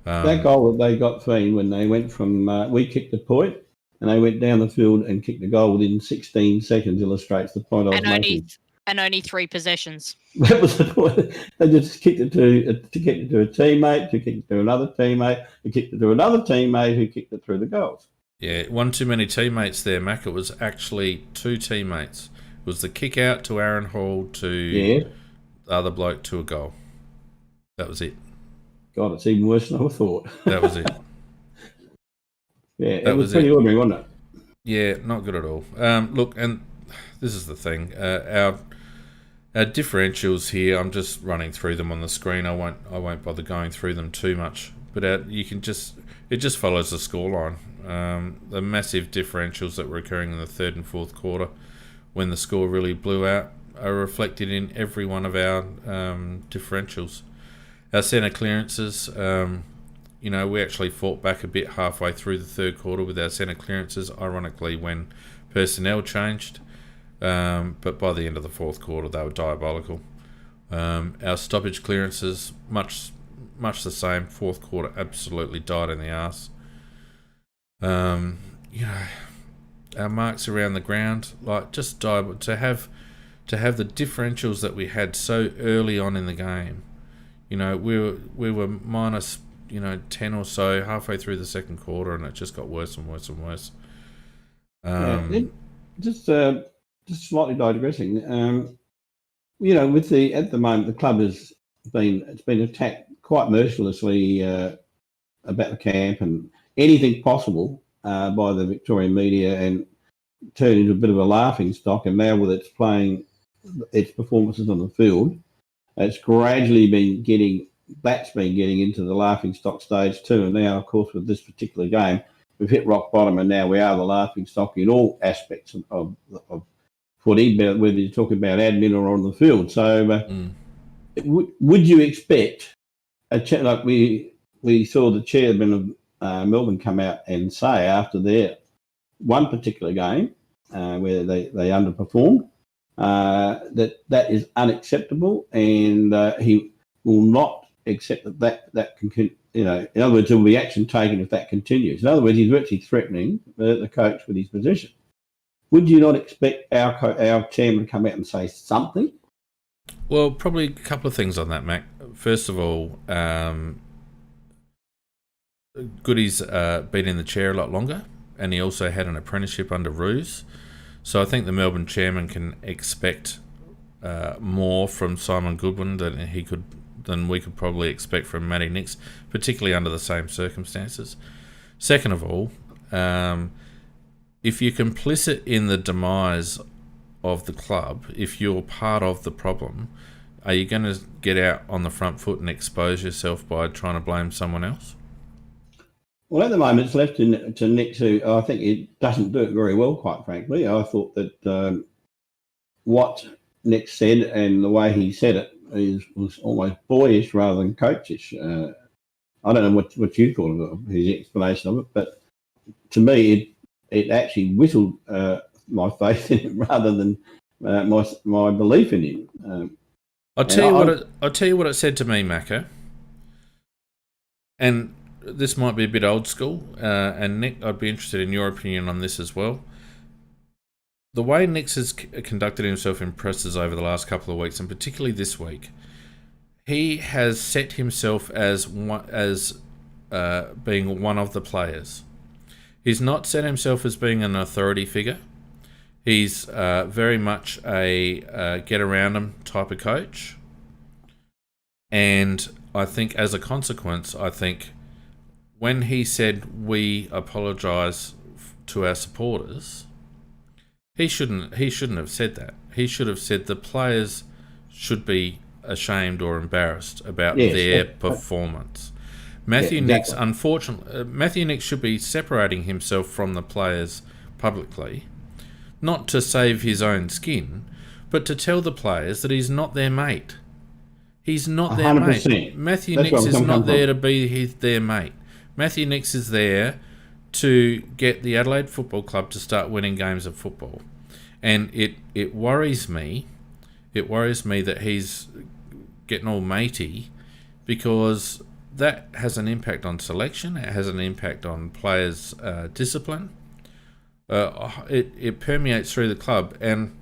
That goal that they got Fiend when they went from we kicked the point and they went down the field and kicked the goal within 16 seconds illustrates the point I was making. And only 3 possessions. That was the point. They just kicked it to a teammate, to kick it to another teammate, to kick it to another teammate who kicked it through the goals. Yeah, one too many teammates there, Mac. It was actually 2 teammates. It was the kick out to Aaron Hall to the other bloke to a goal. That was it. God, it's even worse than I thought. That was it. Yeah, it was pretty ordinary, wasn't it? Yeah, not good at all. Look, and this is the thing. Our differentials here, I'm just running through them on the screen. I won't bother going through them too much. But it just follows the scoreline. The massive differentials that were occurring in the third and fourth quarter, when the score really blew out, are reflected in every one of our differentials. Our centre clearances, we actually fought back a bit halfway through the third quarter with our centre clearances, ironically when personnel changed. But by the end of the fourth quarter, they were diabolical. Our stoppage clearances, much the same. Fourth quarter absolutely died in the arse. Our marks around the ground, just died. To have the differentials that we had so early on in the game, we were minus 10 or so halfway through the second quarter, and it just got worse and worse and worse. Just slightly digressing. At the moment the club has been attacked quite mercilessly about the camp and anything possible by the Victorian media, and turned into a bit of a laughing stock. And now with its performances on the field, it's gradually been getting into the laughing stock stage too. And now, of course, with this particular game, we've hit rock bottom, and now we are the laughing stock in all aspects of footy, whether you're talking about admin or on the field. So would you expect like we saw the chairman Melbourne come out and say after their one particular game where they underperformed that is unacceptable, and he will not accept that can. In other words, there will be action taken if that continues. In other words, he's virtually threatening the coach with his position. Would you not expect our chairman to come out and say something? Well, probably a couple of things on that, Mac. First of all, Goody's been in the chair a lot longer, and he also had an apprenticeship under Roos. So I think the Melbourne chairman can expect more from Simon Goodwin than we could probably expect from Matty Nicks, particularly under the same circumstances. Second of all, if you're complicit in the demise of the club, if you're part of the problem, are you going to get out on the front foot and expose yourself by trying to blame someone else? Well, at the moment, it's left to Nicks, who I think it doesn't do it very well, quite frankly. I thought that what Nicks said and the way he said it was almost boyish rather than coachish. I don't know what you thought of his explanation of it, but to me, it actually whittled my faith in him rather than my belief in him. I'll tell you what it said to me, Macca. And this might be a bit old school, and Nick, I'd be interested in your opinion on this as well. The way Nicks has conducted himself in presses over the last couple of weeks, and particularly this week, he has set himself as being one of the players. He's not set himself as being an authority figure. He's very much a get around him type of coach. And I think as a consequence, when he said we apologise to our supporters, he shouldn't have said that. He should have said the players should be ashamed or embarrassed about their performance. Matthew Nicks, unfortunately, Matthew Nicks should be separating himself from the players publicly, not to save his own skin, but to tell the players that he's not their mate. He's not their 100%. mate. Matthew Nicks is not there to be their mate. Matthew Nicks is there to get the Adelaide Football Club to start winning games of football. And it worries me. It worries me that he's getting all matey, because that has an impact on selection. It has an impact on players' discipline. It permeates through the club. And,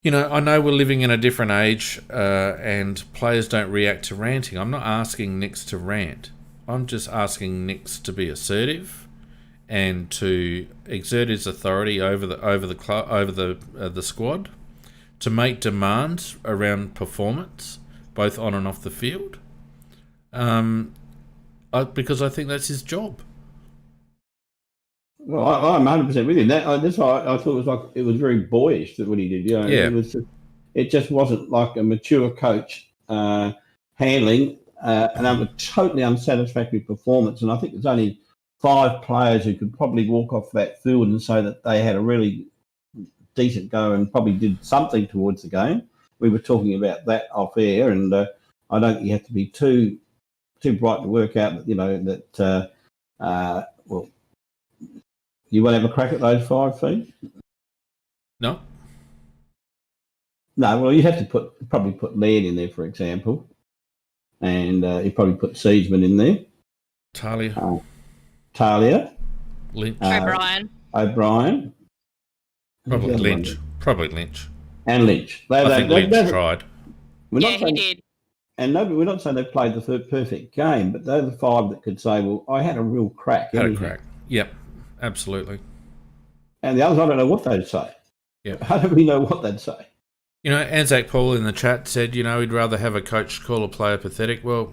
I know we're living in a different age and players don't react to ranting. I'm not asking Nicks to rant. I'm just asking Nicks to be assertive and to exert his authority over the club, over the squad, to make demands around performance, both on and off the field. Because I think that's his job. Well, I'm 100% with you. That's why I thought it was very boyish that what he did. It just wasn't like a mature coach handling a totally unsatisfactory performance. And I think there's only 5 players who could probably walk off that field and say that they had a really decent go and probably did something towards the game. We were talking about that off air, and I don't think you have to be too bright to work out that you won't have a crack at those 5 feet. No. No, well, you have to probably put Laird in there, for example, and you probably put Seedsman in there. Talia. Lynch. O'Brien. Probably Lynch. And Lynch. I think Lynch tried. He did. And we're not saying they played the perfect game, but they're the 5 that could say, well, I had a real crack. Yep, absolutely. And the others, I don't know what they'd say. Yep. How do we know what they'd say? Anzac Paul in the chat said, he'd rather have a coach call a player pathetic. Well,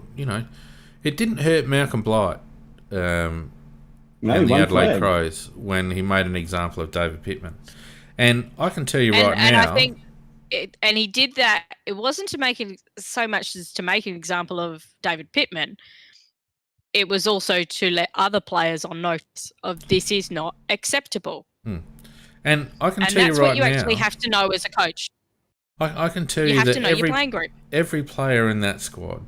it didn't hurt Malcolm Blight and the Adelaide Crows when he made an example of David Pittman. And I can tell you now... And I think... And he did that. It wasn't to make it so much as to make an example of David Pittman. It was also to let other players on notice of this is not acceptable. And I can tell you right now... And that's what you actually have to know as a coach. I can tell you that your playing group. Every player in that squad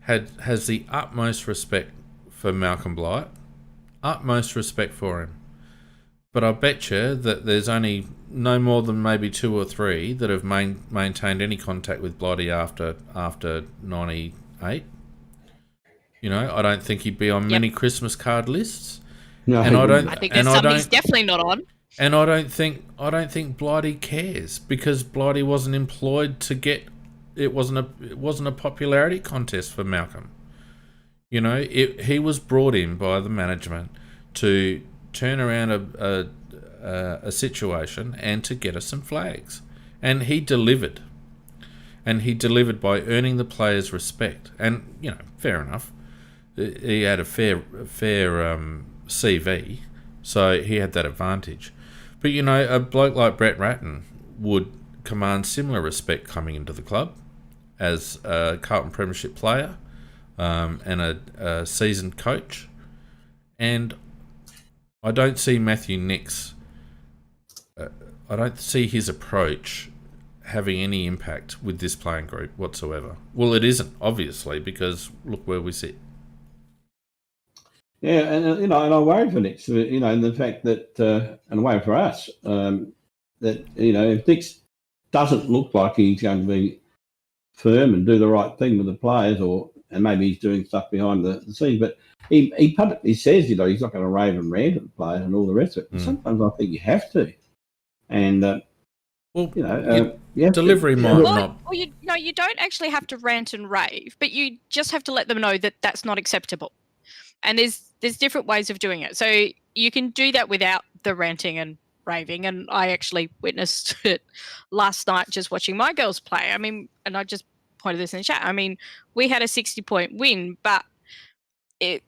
has the utmost respect for Malcolm Blight. Utmost respect for him. But I bet you that there's only no more than maybe 2 or 3 that have maintained any contact with Blighty after 98. You know, I don't think he'd be on many Christmas card lists. No, and I think there's some he's definitely not on. And I don't think Blighty cares, because Blighty wasn't employed to get. It wasn't a popularity contest for Malcolm. You know, he was brought in by the management to turn around a situation and to get us some flags, and he delivered. And he delivered by earning the players' respect. And you know, fair enough. He had a fair CV, so he had that advantage. But you know, a bloke like Brett Ratton would command similar respect coming into the club as a Carlton Premiership player and a seasoned coach. And I don't see Matthew Nix. I don't see his approach having any impact with this playing group whatsoever. Well, it isn't, obviously, because look where we sit. Yeah, and you know, and I worry for Nix, you know, and the fact that, and I worry for us, that, you know, if Nix doesn't look like he's going to be firm and do the right thing with the players, and maybe he's doing stuff behind the scenes, but he publicly says, you know, he's not going to rave and rant at the players and all the rest of it. Sometimes I think you have to, and well, you know, delivery might not. Well, you don't actually have to rant and rave, but you just have to let them know that that's not acceptable. And there's different ways of doing it. So you can do that without the ranting and raving. And I actually witnessed it last night just watching my girls play. I mean, and I just pointed this in the chat. I mean, we had a 60-point win, but they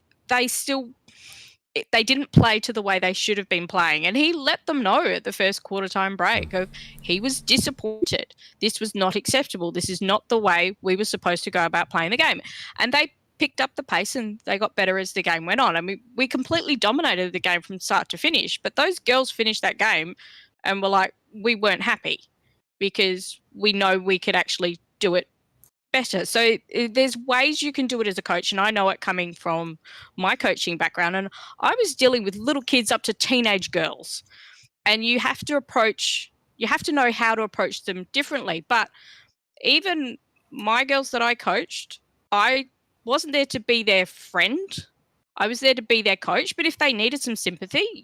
didn't play to the way they should have been playing. And he let them know at the first quarter time break he was disappointed. This was not acceptable. This is not the way we were supposed to go about playing the game. And they picked up the pace and they got better as the game went on. I mean, we completely dominated the game from start to finish, but those girls finished that game and were like, we weren't happy because we know we could actually do it better. So there's ways you can do it as a coach, and I know it coming from my coaching background, and I was dealing with little kids up to teenage girls, and you have to know how to approach them differently. But even my girls that I coached, I wasn't there to be their friend. I was there to be their coach. But if they needed some sympathy,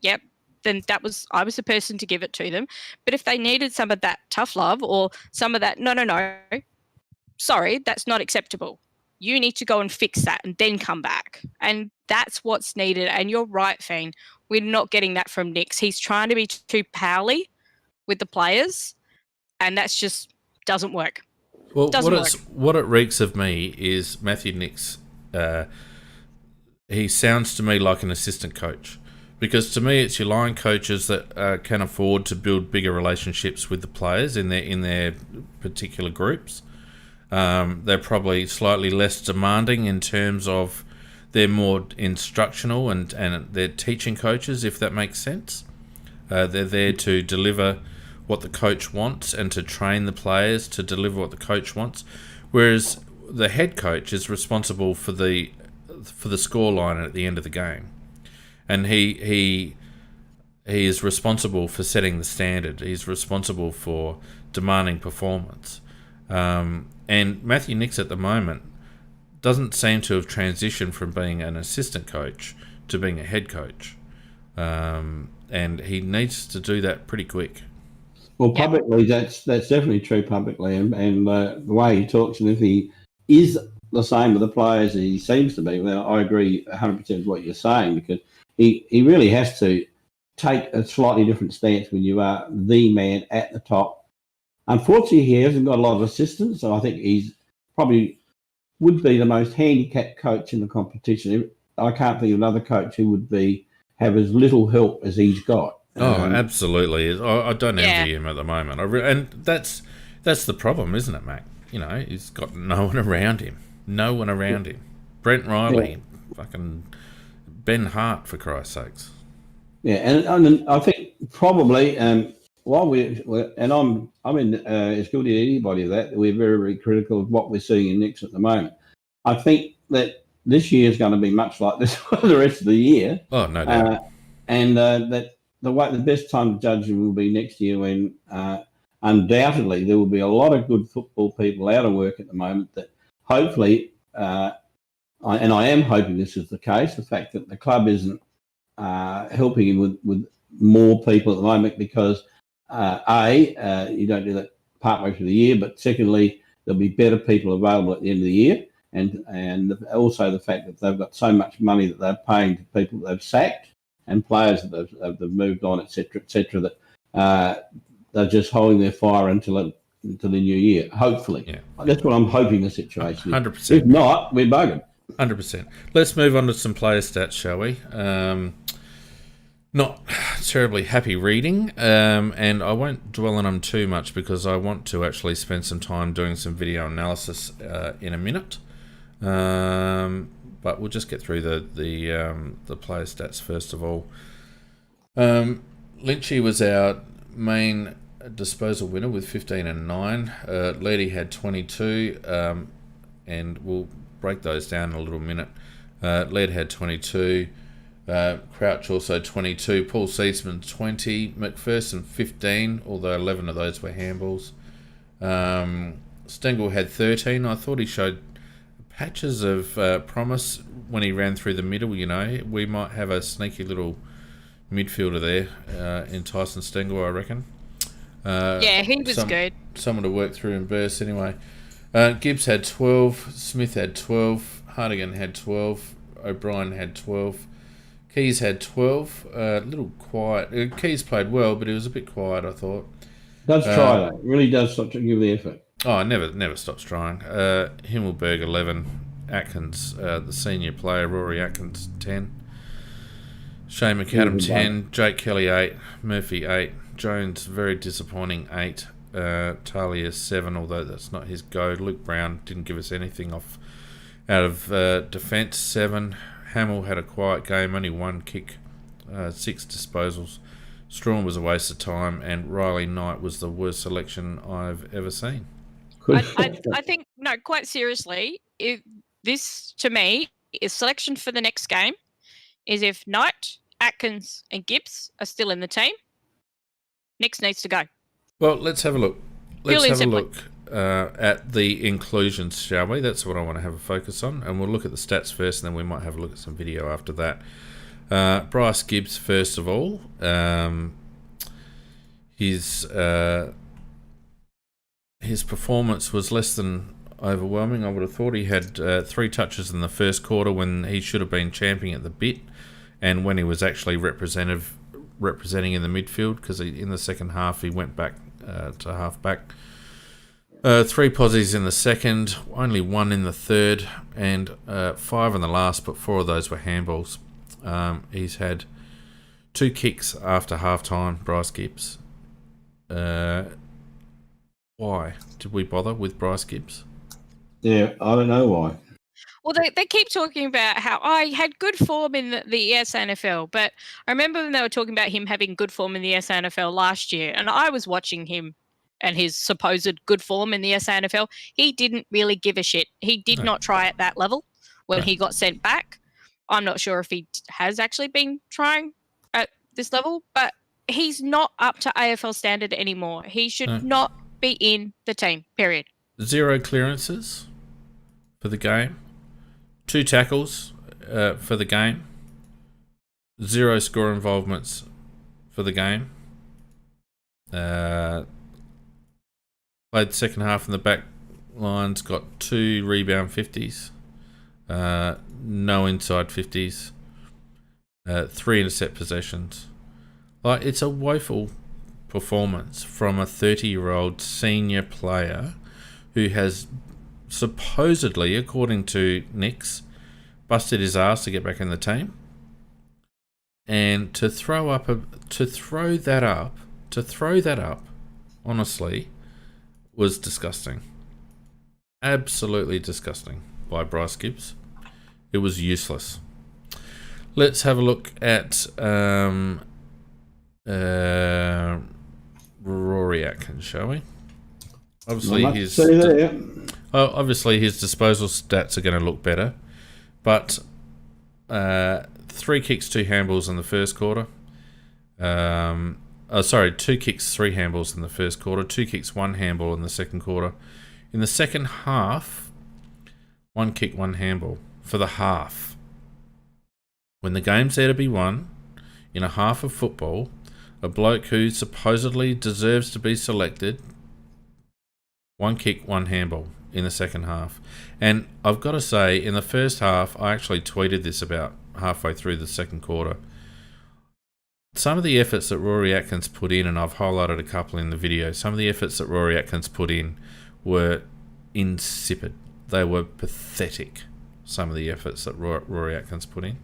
then I was the person to give it to them. But if they needed some of that tough love or some of that, no, sorry, that's not acceptable. You need to go and fix that and then come back. And that's what's needed. And you're right, Fiend. We're not getting that from Nix. He's trying to be too pally with the players, and that's just doesn't work. Well, what it reeks of me is Matthew Nix. He sounds to me like an assistant coach, because to me it's your line coaches that can afford to build bigger relationships with the players in their particular groups. They're probably slightly less demanding in terms of they're more instructional and they're teaching coaches, if that makes sense. They're there to deliver what the coach wants and to train the players to deliver what the coach wants, whereas the head coach is responsible for the scoreline at the end of the game, and he is responsible for setting the standard. He's responsible for demanding performance, and Matthew Nix at the moment doesn't seem to have transitioned from being an assistant coach to being a head coach, and he needs to do that pretty quick. Well, publicly, that's definitely true publicly, and the way he talks, and if he is the same with the players as he seems to be, well, I agree 100% with what you're saying, because he really has to take a slightly different stance when you are the man at the top. Unfortunately, he hasn't got a lot of assistants, so I think he's probably would be the most handicapped coach in the competition. I can't think of another coach who would have as little help as he's got. Absolutely. I don't envy him at the moment. And that's the problem, isn't it, Mac? You know, he's got no one around him. Brent Riley, fucking Ben Hart, for Christ's sakes. Yeah, and I think probably while I'm in as guilty as anybody of that, we're very, very critical of what we're seeing in Nix at the moment. I think that this year is going to be much like this for the rest of the year. Oh, no doubt. And that the best time to judge it will be next year when undoubtedly there will be a lot of good football people out of work at the moment that hopefully, and I am hoping this is the case, the fact that the club isn't helping him with more people at the moment because, you don't do that partway through the year, but secondly, there'll be better people available at the end of the year. And also the fact that they've got so much money that they're paying to people that they've sacked and players that they've moved on, etc., that they're just holding their fire until the new year, hopefully. Yeah. That's what I'm hoping the situation is. 100%. If not, we're buggered. 100%. Let's move on to some player stats, shall we? Not terribly happy reading, and I won't dwell on them too much because I want to actually spend some time doing some video analysis in a minute. But we'll just get through the player stats first of all. Lynchy was our main disposal winner with 15 and 9. Leddy had 22, and we'll break those down in a little minute. Led had 22. Crouch also 22. Paul Seedsman 20. McPherson 15, although 11 of those were handballs. Stengel had 13. I thought he showed patches of promise when he ran through the middle. You know, we might have a sneaky little midfielder there in Tyson Stengel, I reckon. Yeah, he was good. Someone to work through and burst anyway. Gibbs had 12. Smith had 12. Hardigan had 12. O'Brien had 12. Keys had 12. A little quiet. Keys played well, but he was a bit quiet, I thought. Does try, though. Really does stop to give the effort. Oh, never stops trying. Himmelberg 11. Atkins, the senior player, Rory Atkins 10. Shane McAdam 10. Jake Kelly 8. Murphy 8. Jones, very disappointing 8. Talia 7, although that's not his go. Luke Brown didn't give us anything out of defence 7. Hamill had a quiet game, only 1 kick, 6 disposals. Strawn was a waste of time, and Riley Knight was the worst selection I've ever seen. I think, no, quite seriously, this to me is selection for the next game is if Knight, Atkins and Gibbs are still in the team, Nix needs to go. Well, let's have a look. Let's have a look at the inclusions, shall we? That's what I want to have a focus on, and we'll look at the stats first, and then we might have a look at some video after that. Bryce Gibbs, first of all, his performance was less than overwhelming. I would have thought he had 3 touches in the first quarter when he should have been champing at the bit, and when he was actually representing in the midfield, because in the second half he went back to half back. 3 posies in the second, only 1 in the third, and 5 in the last, but 4 of those were handballs. He's had 2 kicks after half-time, Bryce Gibbs. Why did we bother with Bryce Gibbs? Yeah, I don't know why. Well, they keep talking about how I had good form in the SNFL, but I remember when they were talking about him having good form in the SNFL last year, and I was watching him and his supposed good form in the SNFL. He didn't really give a shit. He did not try at that level when he got sent back. I'm not sure if he has actually been trying at this level, but he's not up to AFL standard anymore. He should not be in the team, period. 0 clearances for the game. 2 tackles for the game. 0 score involvements for the game. Played the second half in the back lines, got 2 rebound 50s. No inside 50s. 3 intercept possessions. Like, it's a woeful performance from a 30-year-old senior player who has supposedly, according to Nix, busted his ass to get back in the team. And to throw that up, honestly, was disgusting. Absolutely disgusting by Bryce Gibbs. It was useless. Let's have a look at Rory Atkins, shall we? Obviously his disposal stats are going to look better, But 3 kicks, 2 handballs in the first quarter. 2 kicks, 3 handballs in the first quarter. 2 kicks, 1 handball in the second quarter. In the second half, 1 kick, 1 handball for the half. When the game's there to be won, in a half of football, a bloke who supposedly deserves to be selected, 1 kick, 1 handball in the second half. And I've got to say, in the first half, I actually tweeted this about halfway through the second quarter. Some of the efforts that Rory Atkins put in, and I've highlighted a couple in the video, some of the efforts that Rory Atkins put in were insipid. They were pathetic, some of the efforts that Rory Atkins put in.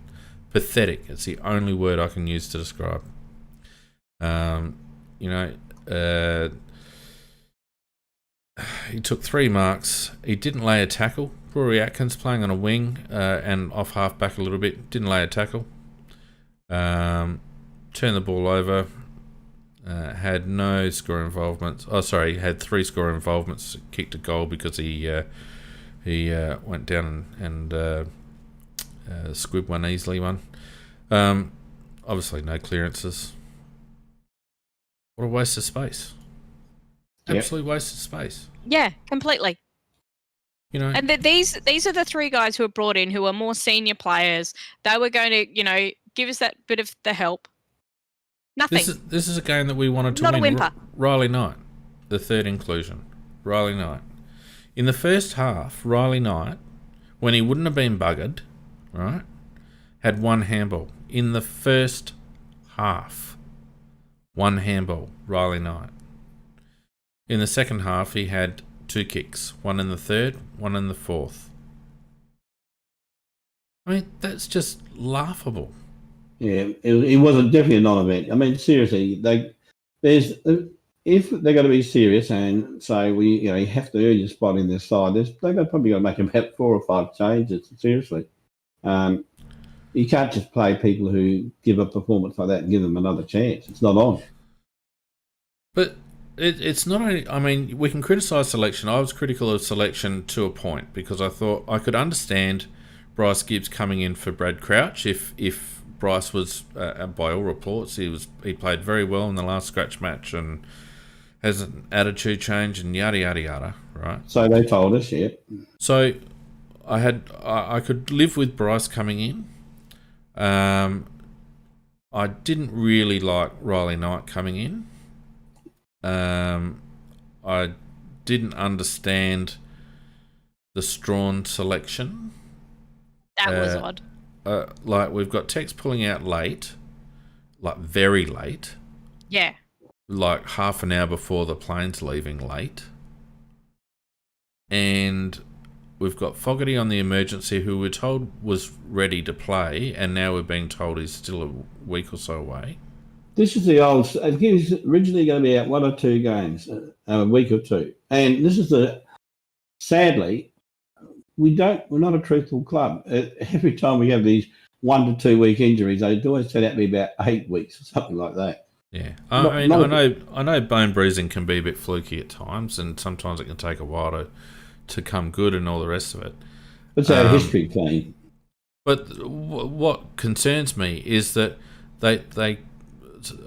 Pathetic. It's the only word I can use to describe. He took 3 marks. He didn't lay a tackle. Rory Atkins playing on a wing and off half back a little bit. Didn't lay a tackle. Turned the ball over. Had no score involvements. Had 3 score involvements. Kicked a goal because he went down and squibbed one easily one. Obviously no clearances. What a waste of space. Absolute waste of space. Yeah, completely. And these are the 3 guys who were brought in who are more senior players. They were going to, give us that bit of the help. Nothing. This is a game that we wanted to win. Not a whimper. Riley Knight, the third inclusion. Riley Knight. In the first half, Riley Knight, when he wouldn't have been buggered, right, had 1 handball. In the first half, 1 handball, Riley Knight. In the second half, he had 2 kicks. 1 in the third, 1 in the fourth. I mean, that's just laughable. Yeah, it was definitely a non-event. I mean, seriously, if they're going to be serious and say you have to earn your spot in this side, they've probably got to make about 4 or 5 changes. Seriously, you can't just play people who give a performance like that and give them another chance. It's not on. But it's not only. I mean, we can criticise selection. I was critical of selection to a point because I thought I could understand Bryce Gibbs coming in for Brad Crouch if Bryce was, by all reports, he played very well in the last scratch match and has an attitude change and yada yada yada, right? So they told us, yeah. So I could live with Bryce coming in. I didn't really like Riley Knight coming in. I didn't understand the Strawn selection. That was odd. We've got Tex pulling out late, like very late. Yeah. Like half an hour before the plane's leaving late. And we've got Fogarty on the emergency who we're told was ready to play, and now we're being told he's still a week or so away. This is the old. He was originally going to be out 1 or 2 games, a week or 2, and this is sadly, we're not a truthful club. Every time we have these 1 to 2 week injuries, they always turn out to be about 8 weeks or something like that. Yeah, I know bone bruising can be a bit fluky at times, and sometimes it can take a while to come good and all the rest of it. It's our history playing. But what concerns me is that they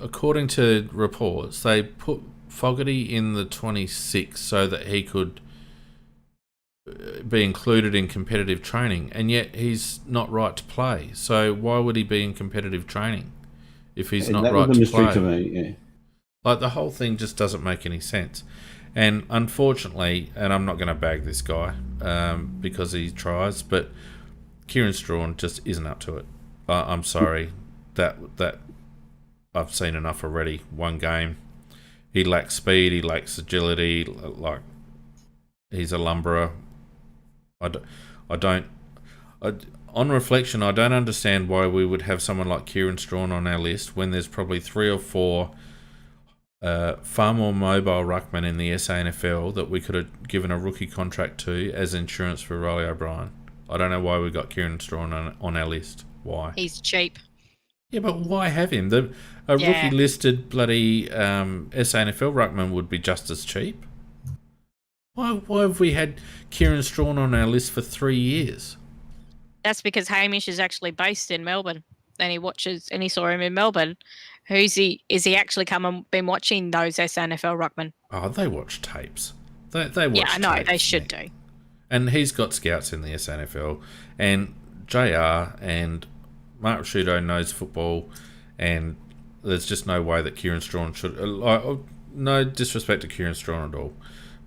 according to reports, they put Fogarty in the 26 so that he could be included in competitive training, and yet he's not right to play. So why would he be in competitive training if he's not right to play? To me, yeah. Like, the whole thing just doesn't make any sense. And unfortunately, and I'm not going to bag this guy because he tries, but Kieran Strawn just isn't up to it. I'm sorry. That I've seen enough already. 1 game. He lacks speed. He lacks agility. Like, he's a lumberer. On reflection, I don't understand why we would have someone like Kieran Strawn on our list when there's probably 3 or 4 far more mobile ruckmen in the SANFL that we could have given a rookie contract to as insurance for Riley O'Brien. I don't know why we got Kieran Strawn on our list. Why? He's cheap. Yeah, but why have him? Rookie listed bloody SANFL ruckman would be just as cheap. Why have we had Kieran Strawn on our list for 3 years? That's because Hamish is actually based in Melbourne, and he saw him in Melbourne. Is he actually come and been watching those SNFL ruckmen? Oh, they watch tapes. They watch. Yeah, I know tapes, they should do. And he's got scouts in the SNFL, and JR and Mark Rasciuto knows football, and there's just no way that Kieran Strachan should. No disrespect to Kieran Strachan at all,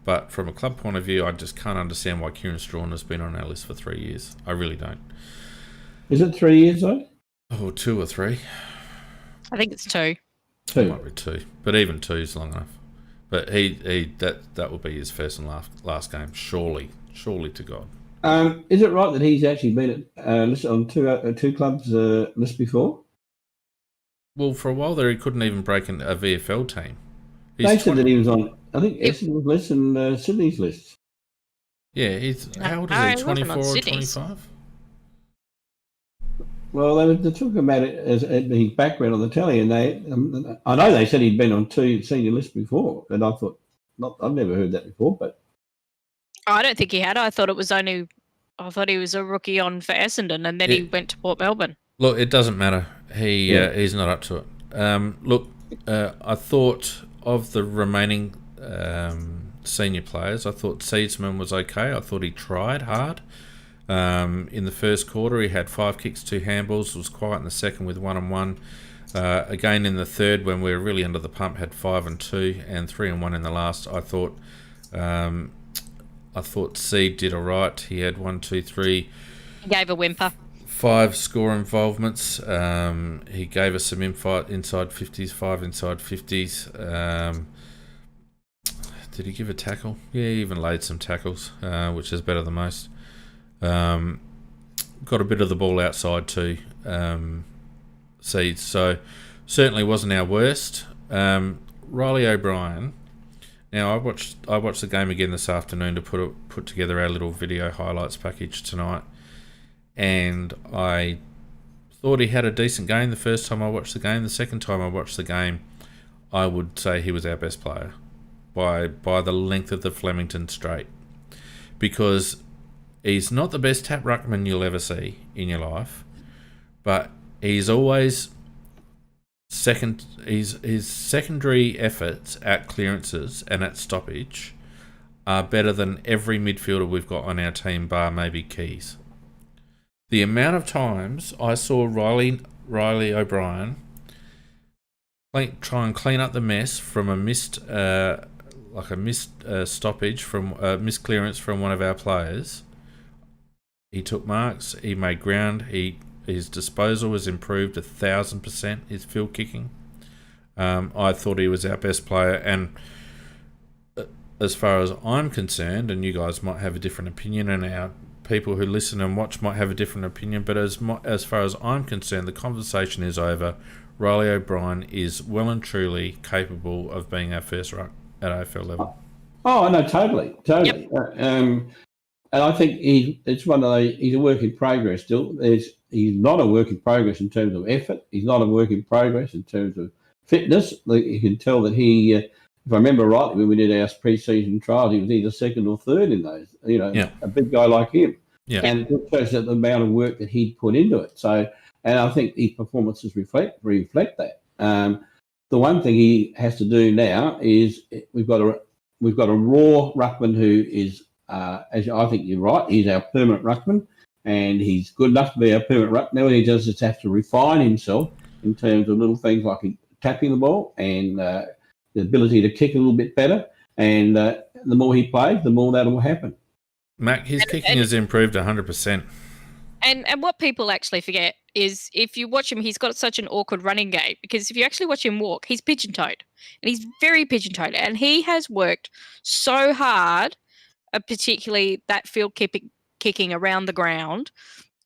but from a club point of view, I just can't understand why Kieran Strachan has been on our list for 3 years. I really don't. Is it 3 years though? Oh, 2 or 3. I think it's 2. It might be 2, but even 2 is long enough. But that will be his first and last game, surely to God. Is it right that he's actually been listed on two clubs list before? Well, for a while there, he couldn't even break a VFL team. They said that he was on. I think Essendon's list and Sydney's list. Yeah, how old is he? 24 or 25? Well, they're talking about it as his background on the telly, and I know they said he'd been on 2 senior lists before, and I thought, I've never heard that before, but I don't think he had. I thought he was a rookie on for Essendon, and then he went to Port Melbourne. Look, it doesn't matter. He's not up to it. I thought of the remaining senior players, I thought Seedsman was okay. I thought he tried hard. In the first quarter, he had 5 kicks, 2 handballs. Was quiet in the second with 1 and 1. Again in the third, when we were really under the pump, had 5 and 2 and 3 and 1 in the last. I thought Seed did all right. He had 1, 2, 3. He gave a whimper. 5 score involvements. He gave us some inside 50s, 5 inside 50s. Did he give a tackle? Yeah, he even laid some tackles, which is better than most. Got a bit of the ball outside too, Seeds. So certainly wasn't our worst. Riley O'Brien. Now I watched the game again this afternoon to put together our little video highlights package tonight, and I thought he had a decent game the first time I watched the game. The second time I watched the game, I would say he was our best player by the length of the Flemington Straight, because he's not the best tap ruckman you'll ever see in your life, but he's always second. His secondary efforts at clearances and at stoppage are better than every midfielder we've got on our team, bar maybe Keys. The amount of times I saw Riley O'Brien try and clean up the mess from a missed stoppage, from missed clearance from one of our players. He took marks. He made ground. His disposal was improved 1,000%. His field kicking. I thought he was our best player, and as far as I'm concerned, and you guys might have a different opinion, and our people who listen and watch might have a different opinion, but as far as I'm concerned, the conversation is over. Riley O'Brien is well and truly capable of being our first ruck at AFL level. Oh, no, totally. Yep. And I think he's a work in progress still. He's not a work in progress in terms of effort. He's not a work in progress in terms of fitness. You can tell that he, if I remember rightly, when we did our pre-season trials, he was either second or third in those. A big guy like him. Yeah. And it shows that the amount of work that he'd put into it. So, and I think his performances reflect that. The one thing he has to do now is we've got a raw ruckman who is, as I think you're right, he's our permanent ruckman, and he's good enough to be our permanent ruckman. Now he just have to refine himself in terms of little things like tapping the ball and the ability to kick a little bit better. And the more he plays, the more that will happen. Mac, his kicking has improved 100%. And what people actually forget is if you watch him, he's got such an awkward running gait, because if you actually watch him walk, he's pigeon-toed. And he's very pigeon-toed. And he has worked so hard, particularly that field kicking around the ground,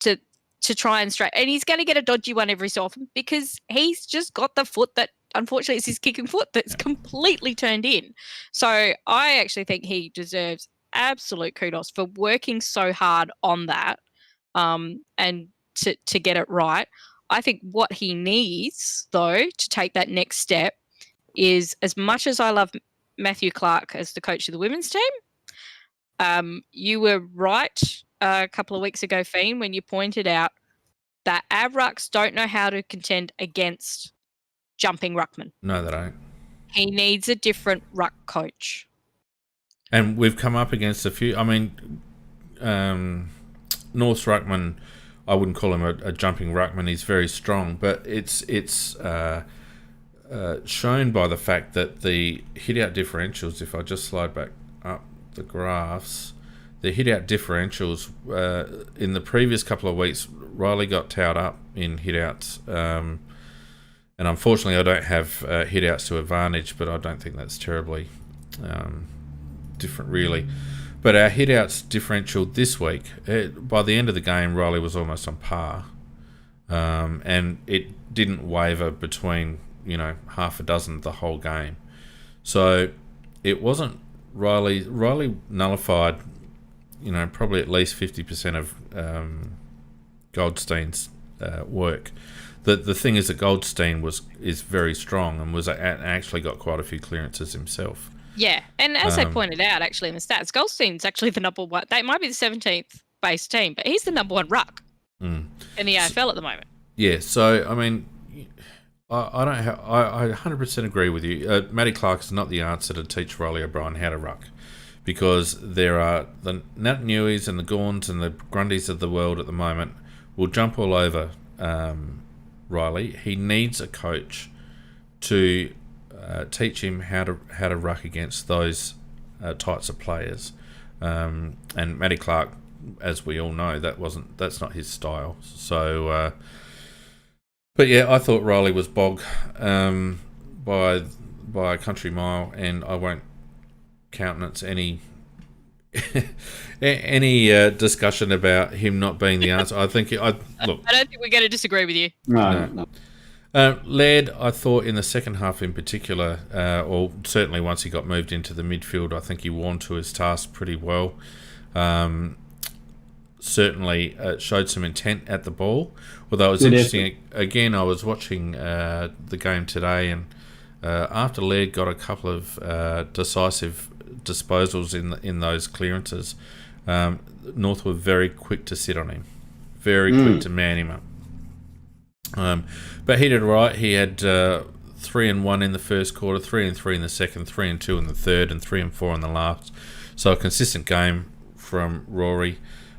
to try and straight. And he's going to get a dodgy one every so often because he's just got the foot that, unfortunately, it's his kicking foot that's completely turned in. So I actually think he deserves absolute kudos for working so hard on that. And to get it right. I think what he needs, though, to take that next step is, as much as I love Matthew Clark as the coach of the women's team, you were right a couple of weeks ago, Fiend, when you pointed out that our rucks don't know how to contend against jumping ruckman. No, they don't. He needs a different ruck coach. And we've come up against a few. I mean, North's ruckman, I wouldn't call him a jumping ruckman. He's very strong, but it's shown by the fact that the hit-out differentials, if I just slide back up the graphs, the hit-out differentials in the previous couple of weeks, Riley got towed up in hit-outs. And unfortunately, I don't have hit-outs to advantage, but I don't think that's terribly different, really. But our hit-outs differential this week, by the end of the game, Riley was almost on par. And it didn't waver between, half a dozen the whole game. So it wasn't Riley. Riley nullified, probably at least 50% of Goldstein's work. The thing is that Goldstein is very strong and actually got quite a few clearances himself. Yeah, and as they pointed out, actually in the stats, Goldstein's actually the number one. They might be the 17th base team, but he's the number one ruck in the AFL at the moment. Yeah, so I mean, I 100% agree with you. Matty Clark is not the answer to teach Riley O'Brien how to ruck, because there are the Nat Newies and the Gorns and the Grundys of the world at the moment will jump all over Riley. He needs a coach to teach him how to ruck against those types of players. And Matty Clark, as we all know, that's not his style. So, but yeah, I thought Riley was bog by a country mile, and I won't countenance any discussion about him not being the answer. I think look. I don't think we're going to disagree with you. No. Laird, I thought in the second half in particular, or certainly once he got moved into the midfield, I think he warmed to his task pretty well. Certainly showed some intent at the ball. Although it was interesting, again, I was watching the game today, and after Laird got a couple of decisive disposals in those clearances, North were very quick to sit on him, very quick to man him up. But he did right. He had 3-1 in the first quarter, 3-3 in the second, 3-2 in the third, and 3-4 in the last. So a consistent game from Rory.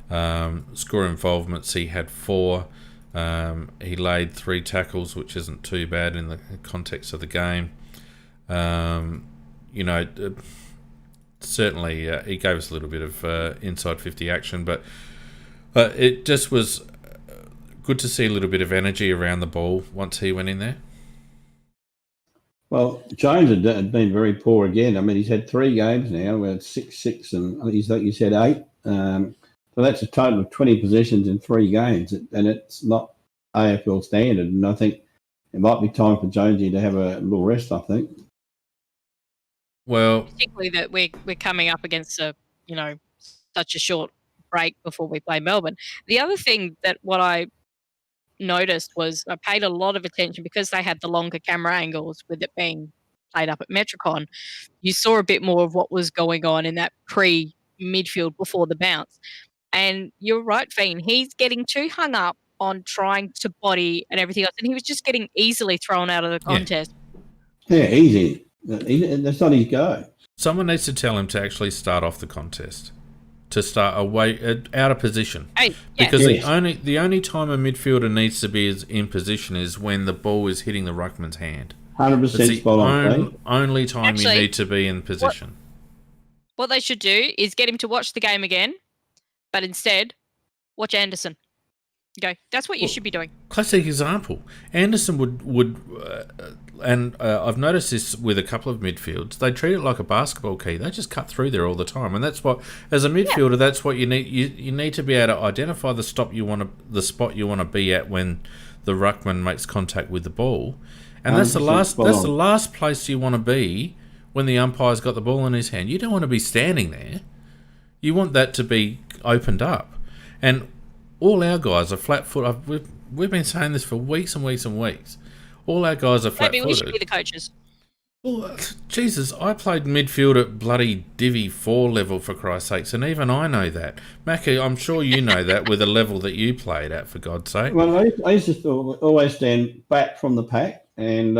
Score involvements, he had 4. He laid 3 tackles, which isn't too bad in the context of the game. Certainly he gave us a little bit of inside 50 action, but it just was good to see a little bit of energy around the ball once he went in there. Well, Jones had been very poor again. I mean, he's had 3 games now. We had 6-6, and I think he's had 8. So that's a total of 20 possessions in 3 games, and it's not AFL standard. And I think it might be time for Jonesy to have a little rest, I think. Well, particularly that we're coming up against such a short break before we play Melbourne. The other thing that what I noticed was I paid a lot of attention because they had the longer camera angles with it being played up at Metricon. You saw a bit more of what was going on in that pre-midfield before the bounce. And you're right, Fiend. He's getting too hung up on trying to body and everything else, and he was just getting easily thrown out of the contest. Yeah, easy. That's not his go. Someone needs to tell him to actually start off the contest, to start away out of position. Because the only time a midfielder needs to be in position is when the ball is hitting the ruckman's hand. 100% spot on. Only time you need to be in position. What they should do is get him to watch the game again, but instead watch Anderson. Okay, that's what you should be doing. Classic example. Anderson would and I've noticed this with a couple of midfields. They treat it like a basketball key. They just cut through there all the time, and that's what, as a midfielder, that's what you need. You need to be able to identify the spot you want to be at when the ruckman makes contact with the ball, and that's the last place you want to be when the umpire's got the ball in his hand. You don't want to be standing there. You want that to be opened up, and all our guys are flat-footed. We've been saying this for weeks and weeks and weeks. All our guys are flat-footed. Maybe we should be the coaches. Well, Jesus, I played midfield at bloody Divi 4 level, for Christ's sakes, and even I know that. Mackie, I'm sure you know that with the level that you played at, for God's sake. Well, I used to always stand back from the pack, and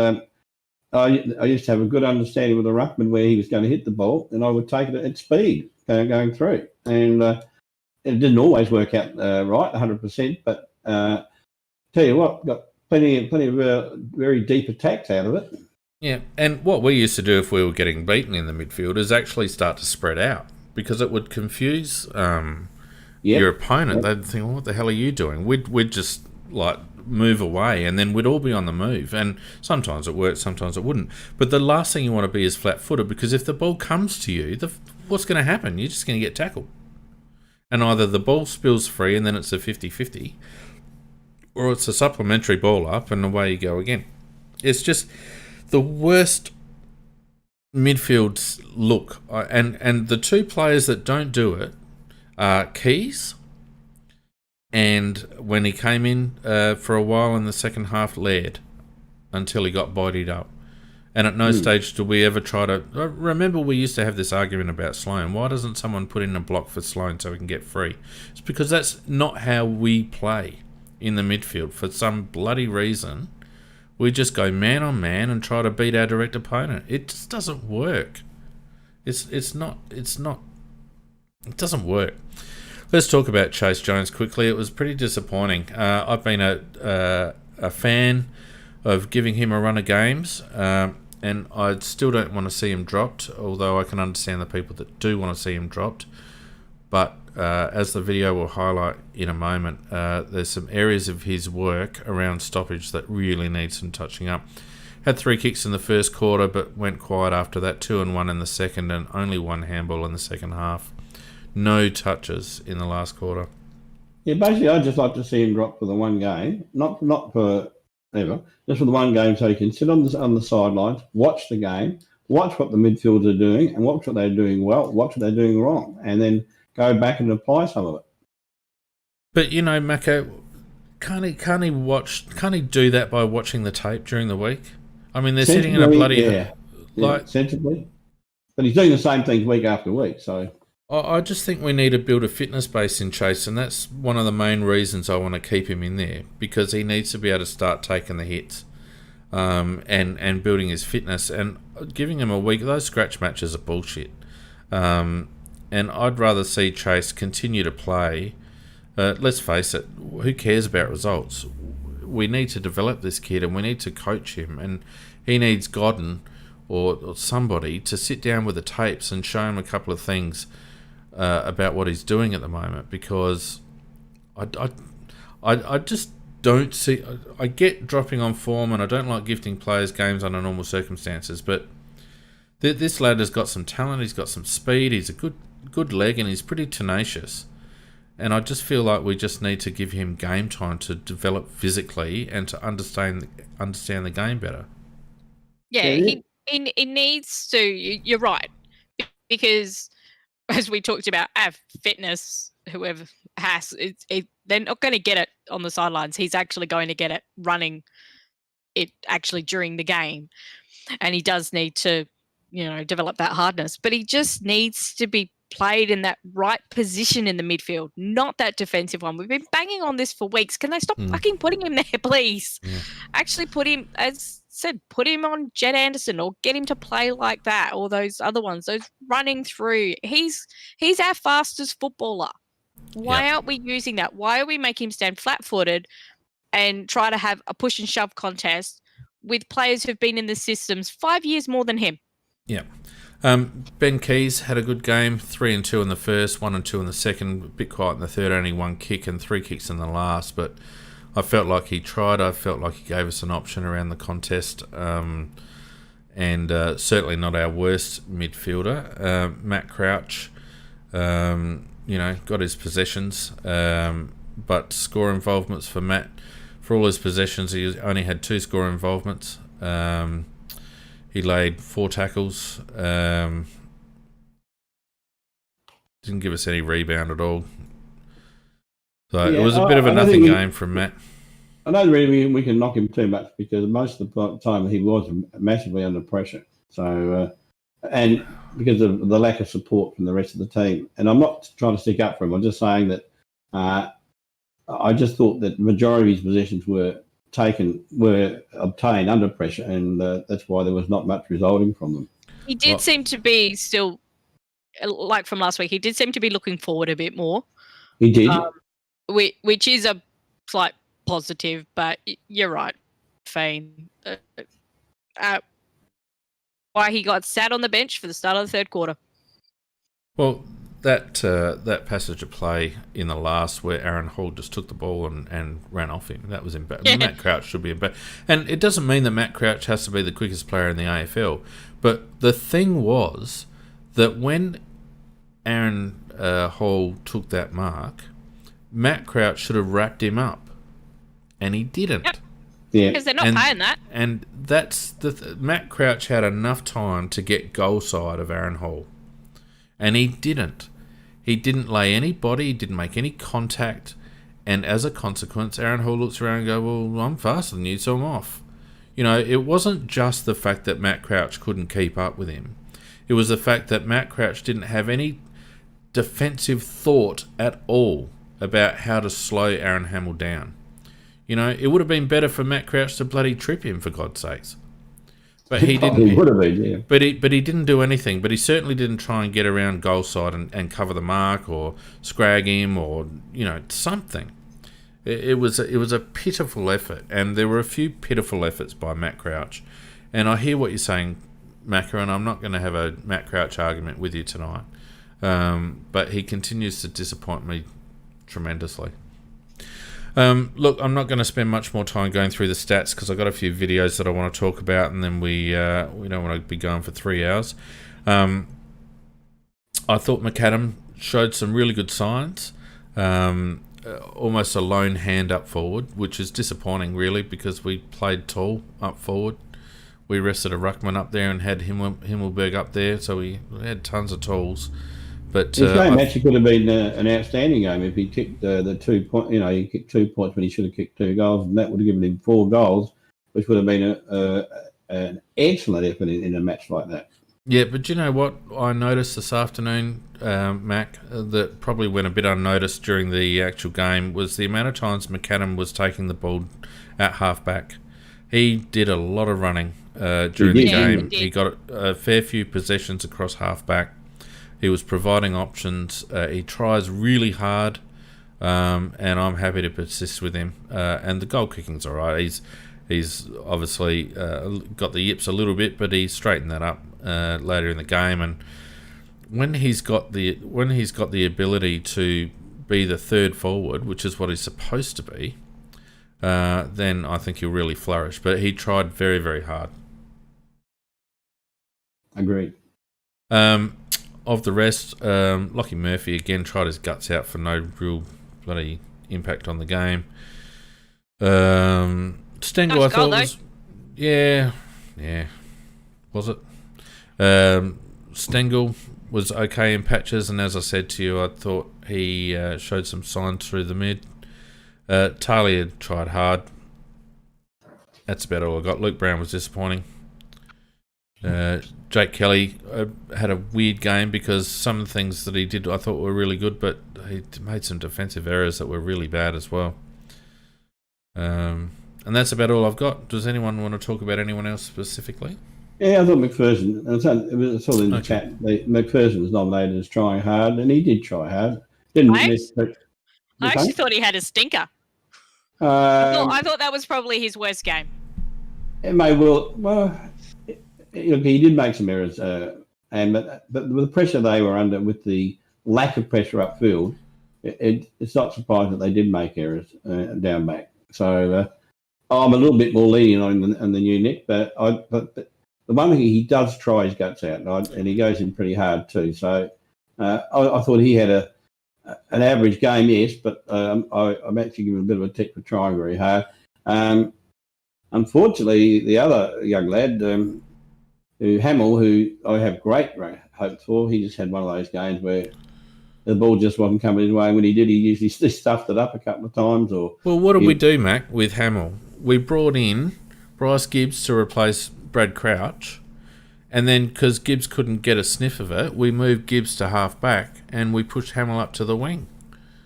I used to have a good understanding with the ruckman where he was going to hit the ball, and I would take it at speed going through. And it didn't always work out right, 100%, but tell you what, got plenty of very deep attacks out of it. Yeah, and what we used to do if we were getting beaten in the midfield is actually start to spread out, because it would confuse your opponent. They'd think, well, what the hell are you doing? We'd just like move away, and then we'd all be on the move. And sometimes it worked, sometimes it wouldn't. But the last thing you want to be is flat-footed, because if the ball comes to you, what's going to happen? You're just going to get tackled. And either the ball spills free and then it's a 50-50, or it's a supplementary ball up and away you go again. It's just the worst midfield look. And the two players that don't do it are Keys, and when he came in for a while in the second half, Laird, until he got bodied up. And at no stage did we ever try to... Remember, we used to have this argument about Sloan. Why doesn't someone put in a block for Sloan so we can get free? It's because that's not how we play in the midfield. For some bloody reason, we just go man on man and try to beat our direct opponent. It just doesn't work. It doesn't work. Let's talk about Chase Jones quickly. It was pretty disappointing. I've been a fan of giving him a run of games, and I still don't want to see him dropped, although I can understand the people that do want to see him dropped. But as the video will highlight in a moment, there's some areas of his work around stoppage that really need some touching up. Had 3 kicks in the first quarter, but went quiet after that, 2 and 1 in the second, and only 1 handball in the second half. No touches in the last quarter. Yeah, basically, I'd just like to see him drop for the one game, not for ever, just for the one game, so he can sit on the sidelines, watch the game, watch what the midfielders are doing, and watch what they're doing well, watch what they're doing wrong, and then go back and apply some of it. But you know, Mako, can't he do that by watching the tape during the week? I mean, they're sitting in a bloody sensibly, but he's doing the same things week after week. So I just think we need to build a fitness base in Chase, and that's one of the main reasons I want to keep him in there, because he needs to be able to start taking the hits, and building his fitness, and giving him a week. Those scratch matches are bullshit. And I'd rather see Chase continue to play. Let's face it, who cares about results? We need to develop this kid, and we need to coach him, and he needs Godden or somebody to sit down with the tapes and show him a couple of things about what he's doing at the moment, because I just don't see... I get dropping on form, and I don't like gifting players games under normal circumstances, but this lad has got some talent, he's got some speed, he's a good leg, and he's pretty tenacious. And I just feel like we just need to give him game time to develop physically and to understand the game better. Yeah, he needs to. You're right, because as we talked about, our fitness, whoever has, they're not going to get it on the sidelines. He's actually going to get it running it actually during the game, and he does need to, develop that hardness. But he just needs to be played in that right position in the midfield, not that defensive one. We've been banging on this for weeks. Can they stop fucking putting him there, please? Yeah. Actually put him, as said, put him on Jed Anderson, or get him to play like that, or those other ones, those running through. He's our fastest footballer. Why aren't we using that? Why are we making him stand flat-footed and try to have a push and shove contest with players who've been in the systems 5 years more than him? Yeah. Ben Keys had a good game, 3 and 2 in the first, 1 and 2 in the second, a bit quiet in the third, only 1 kick and 3 kicks in the last, but I felt like he tried. I felt like he gave us an option around the contest, and certainly not our worst midfielder. Matt Crouch, got his possessions, but score involvements for Matt, for all his possessions, he only had 2 score involvements. He laid 4 tackles. Didn't give us any rebound at all. So it was a bit of a nothing game from Matt. I don't really we can knock him too much, because most of the time he was massively under pressure. So, and because of the lack of support from the rest of the team. And I'm not trying to stick up for him. I'm just saying that I just thought that the majority of his positions were obtained under pressure, and that's why there was not much resulting from them. He did seem to be still, like from last week, he did seem to be looking forward a bit more. He did. Which is a slight positive, but you're right, Fane. Why he got sat on the bench for the start of the third quarter. Well, that passage of play in the last where Aaron Hall just took the ball and ran off him, that was embarrassing. Yeah. Matt Crouch should be embarrassed. And it doesn't mean that Matt Crouch has to be the quickest player in the AFL, but the thing was that when Aaron Hall took that mark, Matt Crouch should have wrapped him up, and he didn't. Yep. Yeah, because they're not paying that. And that's Matt Crouch had enough time to get goal side of Aaron Hall, and he didn't. He didn't lay any body. He didn't make any contact, and as a consequence, Aaron Hall looks around and goes, "Well, I'm faster than you, so I'm off." You know, it wasn't just the fact that Matt Crouch couldn't keep up with him. It was the fact that Matt Crouch didn't have any defensive thought at all about how to slow Aaron Hamill down. You know, it would have been better for Matt Crouch to bloody trip him, for God's sakes. But he didn't. He would have been, yeah. But he didn't do anything. But he certainly didn't try and get around goal side and cover the mark or scrag him or, you know, something. It was a pitiful effort, and there were a few pitiful efforts by Matt Crouch. And I hear what you're saying, Macca, and I'm not going to have a Matt Crouch argument with you tonight. But he continues to disappoint me tremendously. Look, I'm not going to spend much more time going through the stats because I've got a few videos that I want to talk about, and then we don't want to be going for 3 hours. I thought McAdam showed some really good signs. Almost a lone hand up forward, which is disappointing, really, because we played tall up forward. We rested a ruckman up there and had Himmelberg up there, so we had tons of tools. But his game actually could have been an outstanding game if he kicked the 2 point. You know, he kicked 2 points when he should have kicked 2 goals, and that would have given him 4 goals, which would have been an excellent effort in a match like that. Yeah, but you know what I noticed this afternoon, Mac, that probably went a bit unnoticed during the actual game was the amount of times McAdam was taking the ball at halfback. He did a lot of running during the game. He got a fair few possessions across halfback. He was providing options. He tries really hard, and I'm happy to persist with him. And the goal kicking's all right. He's obviously got the yips a little bit, but he straightened that up later in the game. And when he's got the ability to be the third forward, which is what he's supposed to be, then I think he'll really flourish. But he tried very, very hard. Agreed. Of the rest, Lockie Murphy again tried his guts out for no real bloody impact on the game. Stengel, nice I thought was, yeah, was it? Stengel was okay in patches, and as I said to you, I thought he showed some signs through the mid. Talia tried hard. That's about all I got. Luke Brown was disappointing. Jake Kelly had a weird game because some of the things that he did I thought were really good, but he made some defensive errors that were really bad as well. And that's about all I've got. Does anyone want to talk about anyone else specifically? Yeah, I thought McPherson, it was sort of in the chat, McPherson was nominated as trying hard, and he did try hard. I actually thought he had a stinker. I thought that was probably his worst game. It may well, he did make some errors, but with the pressure they were under, with the lack of pressure upfield, it's not surprising that they did make errors down back. So I'm a little bit more lenient on the new Nick, but the one thing he does try his guts out, and he goes in pretty hard too. So I thought he had an average game, yes, but I'm actually giving him a bit of a tick for trying very hard. Unfortunately, the other young lad, Hamill, who I have great hopes for, he just had one of those games where the ball just wasn't coming his way. And when he did, he usually stuffed it up a couple of times. Well, what did we do, Mac, with Hamill? We brought in Bryce Gibbs to replace Brad Crouch, And then, because Gibbs couldn't get a sniff of it, we moved Gibbs to half back and we pushed Hamill up to the wing.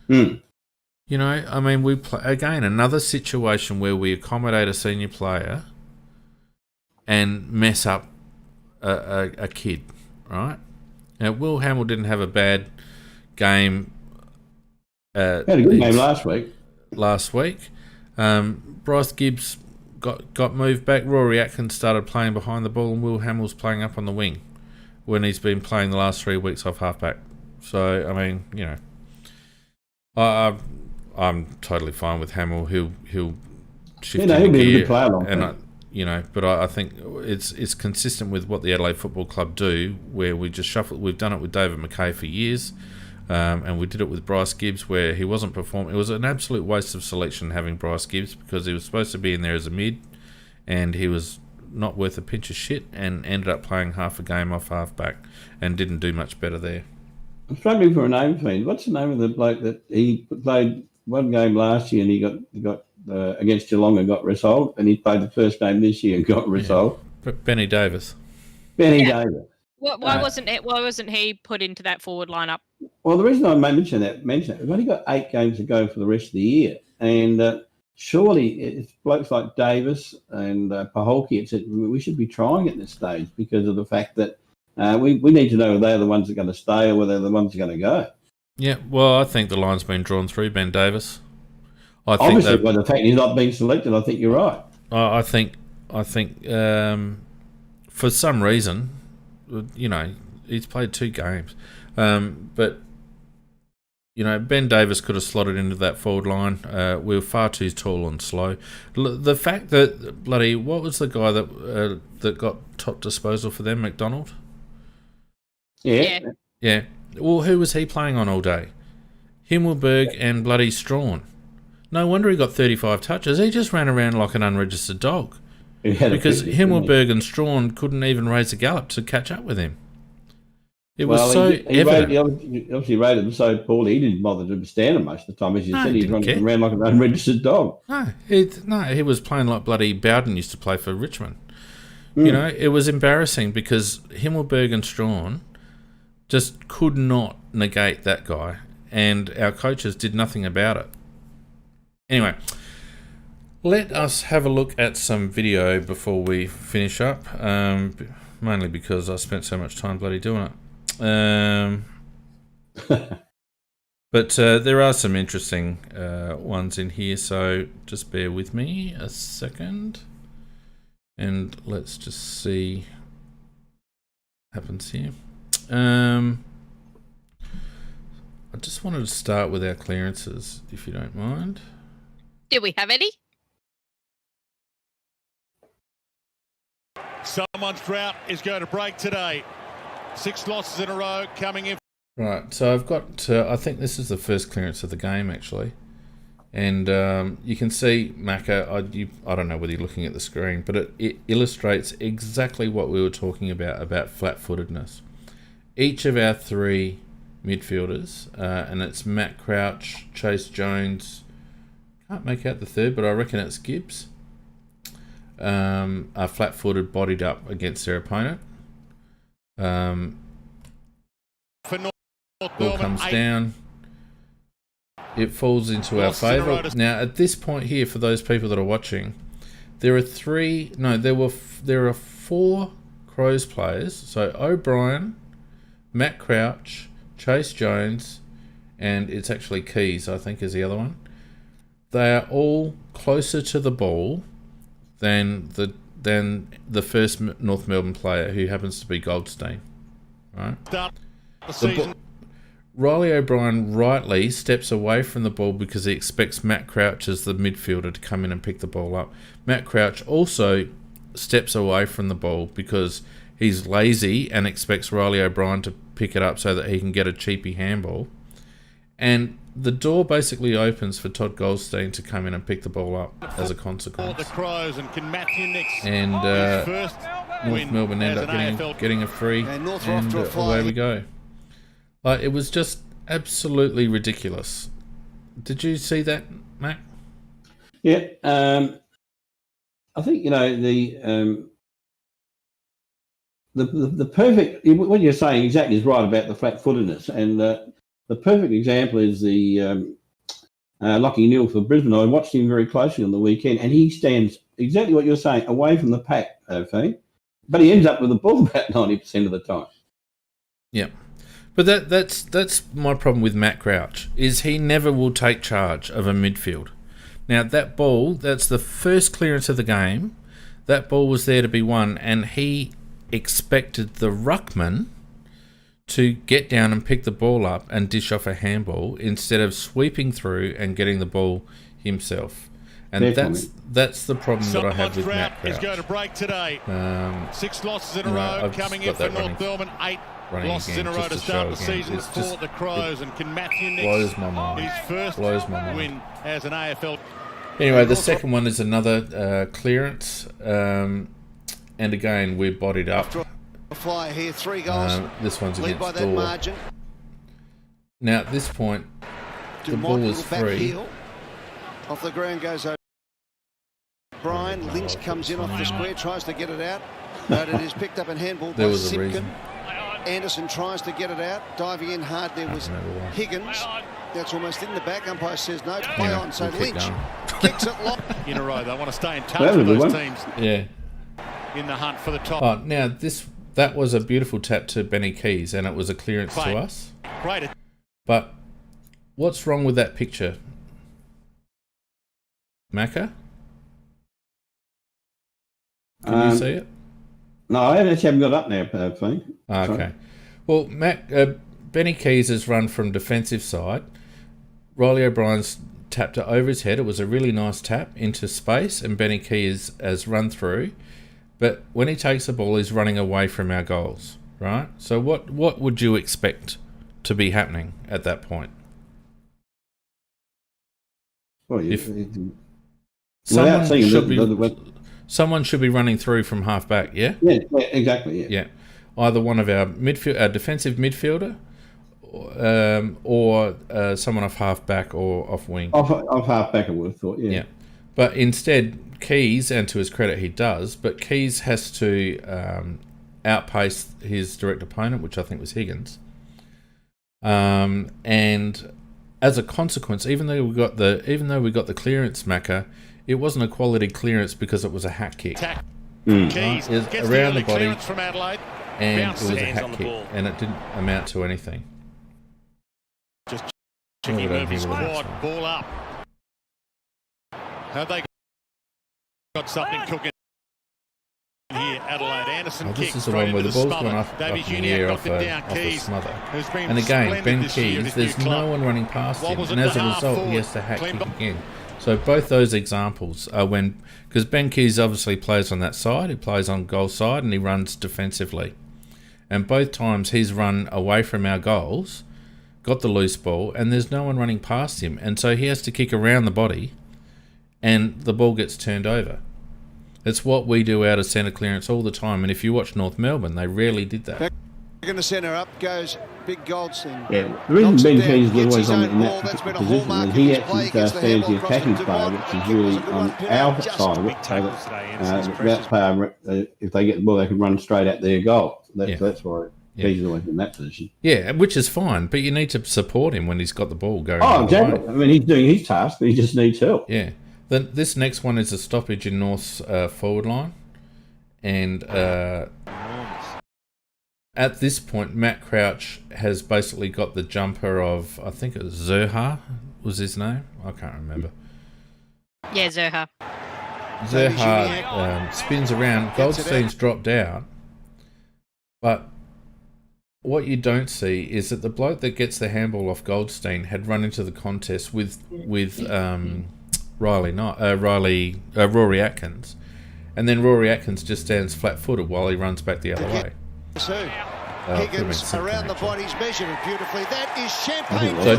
Mm. You know, I mean, we play again another situation where we accommodate a senior player and mess up a kid, right? Now, Will Hamill didn't have a bad game. Had a good game last week. Bryce Gibbs got moved back. Rory Atkins started playing behind the ball, and Will Hamill's playing up on the wing when he's been playing the last 3 weeks off halfback. So I mean, you know, I'm totally fine with Hamill. He'll shift he'll be gear, a good player long term. But I think it's consistent with what the Adelaide Football Club do, where we just shuffle. We've done it with David McKay for years, and we did it with Bryce Gibbs, where he wasn't performing. It was an absolute waste of selection having Bryce Gibbs, because he was supposed to be in there as a mid, and he was not worth a pinch of shit, and ended up playing half a game off halfback, and didn't do much better there. I'm struggling for a name for him. What's the name of the bloke that he played one game last year and he got against Geelong and got resolved, and he played the first game this year and got resolved? Benny Davis. Davis. Why wasn't he put into that forward lineup? Well, the reason I mention that, we've only got 8 games to go for the rest of the year, and surely it's blokes like Davis and Paholke, we should be trying at this stage, because of the fact that we need to know whether they're the ones that are going to stay or whether they're the ones that are going to go. Yeah, well, I think the line's been drawn through Ben Davis. Obviously, by the fact he's not being selected, I think you're right. I think for some reason, you know, he's played 2 games, but you know, Ben Davis could have slotted into that forward line. We were far too tall and slow. The fact that what was the guy that got top disposal for them, McDonald? Yeah. Well, who was he playing on all day? Himmelberg and bloody Strawn. No wonder he got 35 touches. He just ran around like an unregistered dog. Because Himmelberg and Strawn couldn't even raise a gallop to catch up with him. He evident. He obviously rated him so poorly, he didn't bother to stand him most of the time. As you said, he ran like an unregistered dog. He was playing like bloody Bowden used to play for Richmond. You know, it was embarrassing because Himmelberg and Strawn just could not negate that guy, and our coaches did nothing about it. Anyway, let us have a look at some video before we finish up, mainly because I spent so much time bloody doing it. But there are some interesting ones in here, so just bear with me a second, and let's just see what happens here. I just wanted to start with our clearances, if you don't mind. Do we have any? Someone's drought is going to break today. 6 losses in a row coming in. Right, so I've got, I think this is the first clearance of the game, actually. And you can see Macca, I don't know whether you're looking at the screen, but it illustrates exactly what we were talking about flat-footedness. Each of our 3 midfielders, and it's Matt Crouch, Chase Jones, can't make out the third, but I reckon it's Gibbs, are flat-footed, bodied up against their opponent. Ball comes down. It falls into our favour. Now, at this point here, for those people that are watching, there are 4 Crows players. So O'Brien, Matt Crouch, Chase Jones, and it's actually Keys, I think, is the other one. They are all closer to the ball than the first North Melbourne player, who happens to be Goldstein. Right? Riley O'Brien rightly steps away from the ball because he expects Matt Crouch as the midfielder to come in and pick the ball up. Matt Crouch also steps away from the ball because he's lazy and expects Riley O'Brien to pick it up so that he can get a cheapy handball. And the door basically opens for Todd Goldstein to come in and pick the ball up as a consequence. And North Melbourne end up getting a free, and away we go. It was just absolutely ridiculous. Did you see that, Mac? Yeah. I think, the the perfect, what you're saying exactly is right about the flat-footedness, and the perfect example is the Lockie Neal for Brisbane. I watched him very closely on the weekend, and he stands exactly what you're saying, away from the pack, but he ends up with the ball about 90% of the time. Yeah. But that's my problem with Matt Crouch, is he never will take charge of a midfield. Now, that ball, that's the first clearance of the game. That ball was there to be won, and he expected the ruckman to get down and pick the ball up and dish off a handball instead of sweeping through and getting the ball himself. And that's the problem that I have with Matt Crouch. Is going to break today. 6 losses in a row, coming in for North Melbourne. 8 losses in a row to start the season for the Crows. And can Matthew Nicks his first win as an AFL? Anyway, the second one is another clearance. And again, we're bodied up. Flyer here, 3 goals. This one's against by that Door. margin. Now, at this point, the ball is free. Off the ground goes over. Brian Lynch comes in off the square, tries to get it out, but it is picked up and handballed by Simpkin. Anderson tries to get it out, diving in hard there was Higgins. That's almost in the back. Umpire says no. Play on. So Lynch kicks it lock in a row. They want to stay in touch with those teams. Yeah. In the hunt for the top. Oh, now that was a beautiful tap to Benny Keys, and it was a clearance to us. Great. But what's wrong with that picture, Macca? Can you see it? No, I haven't got up now, Frank. Okay. Well, Benny Keys has run from defensive side. Riley O'Brien's tapped it over his head. It was a really nice tap into space, and Benny Keys has run through. But when he takes the ball, he's running away from our goals, right? So what would you expect to be happening at that point? Well, someone should be running through from half back, yeah? Yeah, exactly, yeah. Either one of our defensive midfielder, or someone off half back or off wing. Off half back, I would have thought, yeah. But instead, Keys, and to his credit, he does, but Keys has to outpace his direct opponent, which I think was Higgins. And as a consequence, even though we got the clearance, Macca, it wasn't a quality clearance because it was a hat kick. Keys it was around the body from Adelaide, and it was a hat kick, and it didn't amount to anything. Just checking Murphy's squad, ball up. Have they got something cooking here? Adelaide Anderson this is the one where the ball's gone up in the air off a smother. And again, Ben Keys, there's no one running past him, and as a result, he has to hat kick again. So both those examples are because Ben Keys obviously plays on that side, he plays on goal side, and he runs defensively. And both times he's run away from our goals, got the loose ball, and there's no one running past him, and so he has to kick around the body, and the ball gets turned over. It's what we do out of centre clearance all the time, and if you watch North Melbourne, they rarely did that. Back in the centre, up goes Big Goldstein. Yeah, the reason Ben Keys is always in that position, and he actually stands the attacking player, which is really on our side of it, that player, if they get the ball, they can run straight at their goal. That's why Keys is always in that position. Yeah, which is fine, but you need to support him when he's got the ball going. Oh, exactly. I mean, he's doing his task, but he just needs help. Yeah. Then this next one is a stoppage in North's forward line, and at this point, Matt Crouch has basically got the jumper of, I think it was Zerha was his name. I can't remember. Yeah, Zerha. Zerha spins around. Goldstein's dropped out, but what you don't see is that the bloke that gets the handball off Goldstein had run into the contest with Rory Atkins, and then Rory Atkins just stands flat-footed while he runs back the other way. Higgins around the body's measured it beautifully. That is champagne. So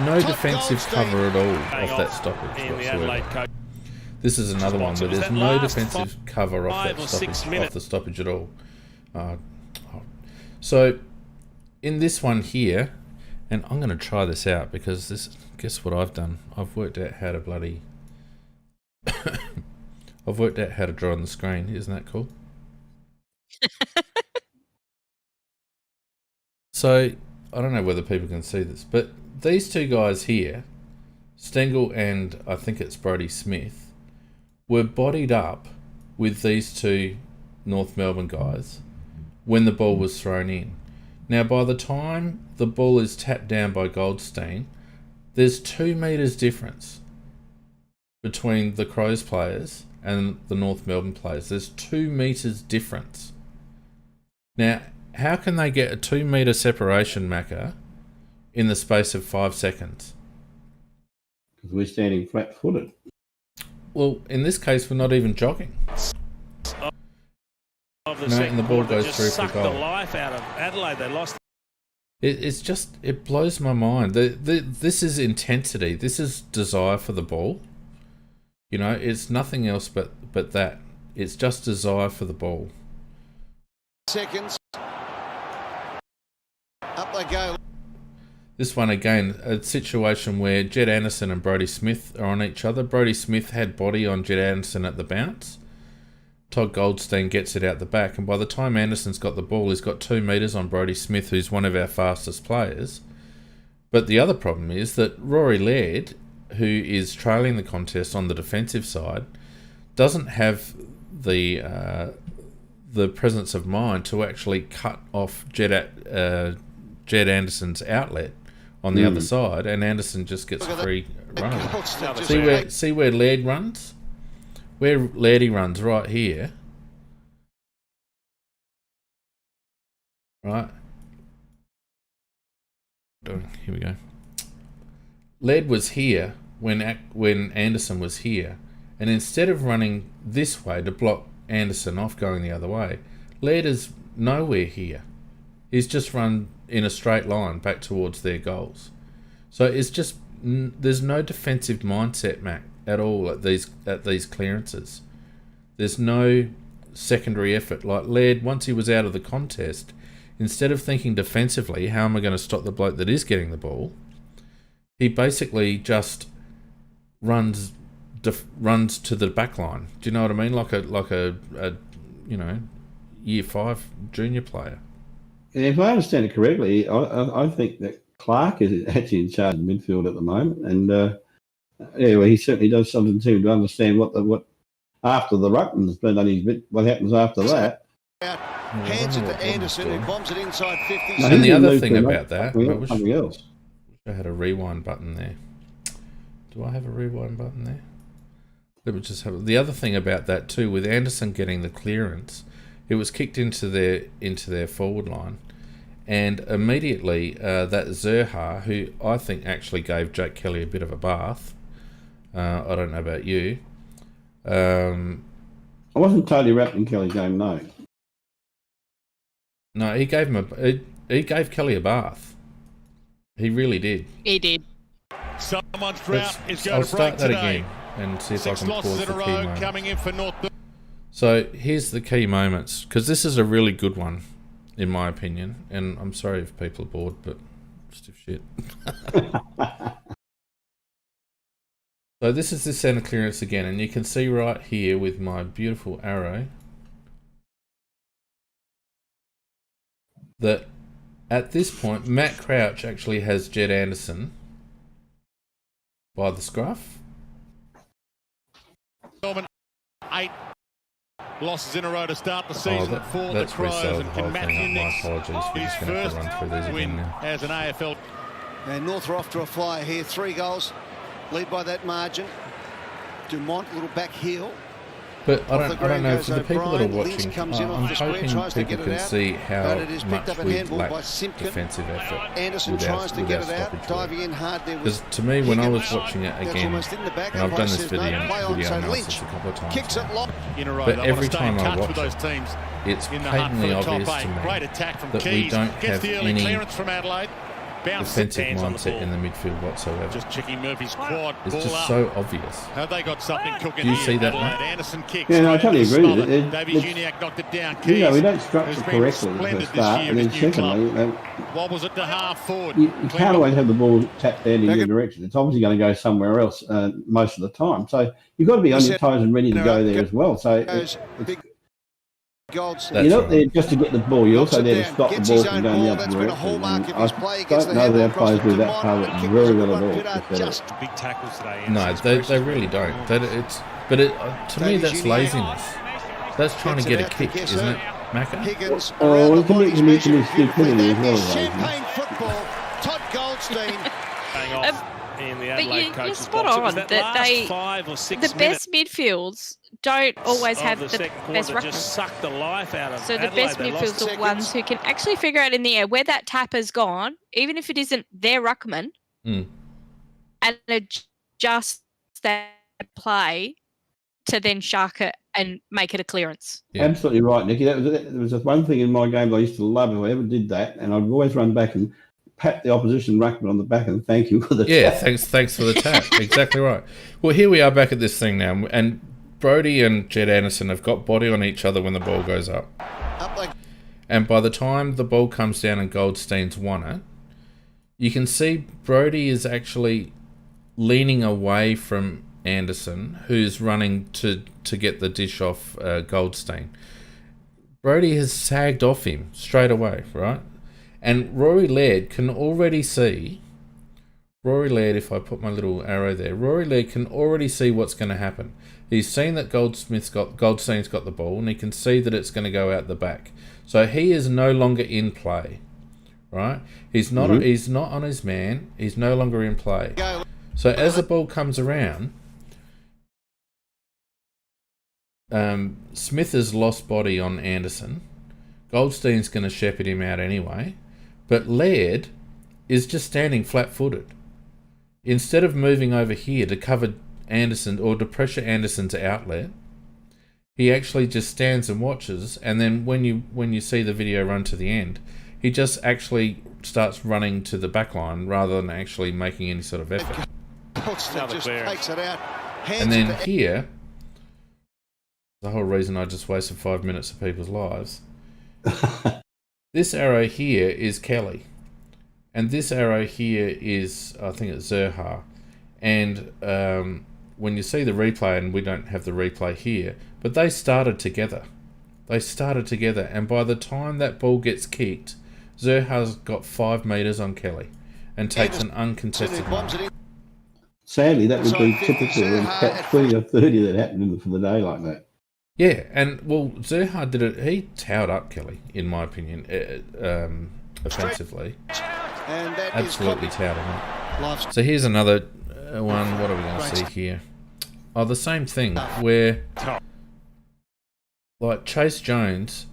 no defensive cover at all off that stoppage whatsoever. This is another one where there's no defensive cover off the stoppage at all. So in this one here, and I'm going to try this out because guess what I've done? I've worked out how to draw on the screen. Isn't that cool? So, I don't know whether people can see this, but these two guys here, Stengel and I think it's Brodie Smith, were bodied up with these two North Melbourne guys when the ball was thrown in. Now, by the time the ball is tapped down by Goldstein, there's 2 metres difference between the Crows players and the North Melbourne players. There's 2 metres difference. Now, how can they get a 2 metre separation, Macca, in the space of 5 seconds? Because we're standing flat-footed. Well, in this case, we're not even jogging. And the ball goes through for goal. The life out of Adelaide. They lost. It blows my mind. This is intensity. This is desire for the ball. You know, it's nothing else but that. It's just desire for the ball. Seconds. Up they go. This one again, a situation where Jed Anderson and Brodie Smith are on each other. Brodie Smith had body on Jed Anderson at the bounce. Todd Goldstein gets it out the back, and by the time Anderson's got the ball, he's got 2 metres on Brodie Smith, who's one of our fastest players. But the other problem is that Rory Laird, who is trailing the contest on the defensive side, doesn't have the presence of mind to actually cut off Jed Anderson's outlet on the other side, and Anderson just gets free run. See where Laird runs? Where Lairdy runs right here. Right. Here we go. Laird was here when Anderson was here, and instead of running this way to block Anderson off going the other way, Laird is nowhere here. He's just run in a straight line back towards their goals. So it's just there's no defensive mindset, Mac, at all at these clearances. There's no secondary effort. Like Laird, once he was out of the contest, instead of thinking defensively, how am I going to stop the bloke that is getting the ball, he basically just runs to the back line. Do you know what I mean? Like a year 5 junior player. And if I understand it correctly, I think that Clark is actually in charge of midfield at the moment, and he certainly does something to understand what after the ruckman's been done his bit. What happens after that? Hands it to Anderson, who bombs it inside 50. And the other thing about that, something else. I had a rewind button there. Do I have a rewind button there? Let me just have the other thing about that too. With Anderson getting the clearance, it was kicked into their forward line, and immediately that Zerha, who I think actually gave Jake Kelly a bit of a bath. I don't know about you. I wasn't totally wrapped in Kelly's game, no. No, he gave Kelly a bath. He really did. He did. Someone's drought is going I'll to start break that today. again and see if 6 I can losses pause in the a key row moments. coming in for North. So here's the key moments, because this is a really good one, in my opinion. And I'm sorry if people are bored, but stiff shit. So this is the centre clearance again, and you can see right here with my beautiful arrow that at this point, Matt Crouch actually has Jed Anderson by the scruff. 8 losses in a row to start the season for the Crows, and can Matthew Nicks his first win as an AFL. And North are off to a flyer here, 3 goals, lead by that margin. Dumont, a little back heel. But I don't know, for the people that are watching, I'm hoping people can see how much we lack defensive effort Anderson tries to get it out, diving in hard there. Because to me, when I was watching it again, and I've done this video analysis a couple of times now, but every time I watch it, it's patently obvious to me that we don't have any defensive mindset in the midfield whatsoever. Just checking Murphy's quad. It's just so obvious. Have they got something cooking? Do you see that, mate? mate? Anderson kicks. Yeah, no, I totally agree with it. Davey Juniak knocked it down. We don't structure correctly at the start, and then secondly, wobbles it to half forward. You can't always have the ball tapped down in your direction. It's obviously going to go somewhere else most of the time. So you've got to be on your toes and ready to go there as well. So You're not there just to get the ball. You're also there to stop the ball from going the other direction. I don't know that players do that part of it very well at all. Big tackles today. No, they really don't. To me, that's laziness. That's trying to get a kick, isn't it, Macca? Oh, well, to me, it's stupidity as well as laziness. Todd Goldstein. You're spot on that they, 5 or 6 the best midfields don't always have the best ruckman. Just suck the life out of So the best midfields are ones who can actually figure out in the air where that tapper's gone, even if it isn't their ruckman, and adjust that play to then shark it and make it a clearance. Yeah. Absolutely right, Nicky. There was one thing in my game that I used to love if I ever did that, and I'd always run back and pat the opposition ruckman on the back and thank you for the tap. Thanks for the tap. Exactly right. Well, here we are back at this thing now, and Brodie and Jed Anderson have got body on each other when the ball goes up. And by the time the ball comes down and Goldstein's won it, you can see Brodie is actually leaning away from Anderson, who's running to get the dish off Goldstein. Brodie has sagged off him straight away, right? And Rory Laird can already see, if I put my little arrow there, Rory Laird can already see what's going to happen. He's seen that Goldstein's got the ball, and he can see that it's going to go out the back. So he is no longer in play, right? He's not on his man. He's no longer in play. So as the ball comes around, Smith has lost body on Anderson. Goldstein's going to shepherd him out anyway. But Laird is just standing flat-footed. Instead of moving over here to cover Anderson or to pressure Anderson's outlet, he actually just stands and watches. And then when you see the video run to the end, he just actually starts running to the back line rather than actually making any sort of effort. And then here, the whole reason I just wasted 5 minutes of people's lives. This arrow here is Kelly, and this arrow here is, I think it's Zerha. And when you see the replay, and we don't have the replay here, but they started together. And by the time that ball gets kicked, Zerha's got 5 metres on Kelly and takes an uncontested mark. Sadly, that would be typical in catch 20 or 30 that happened for the day like that. Yeah, and well, Zerha did it. He towed up Kelly, in my opinion, offensively. Absolutely towed him up. So here's another one. What are we going to see here? Oh, the same thing where, like, Chase Jones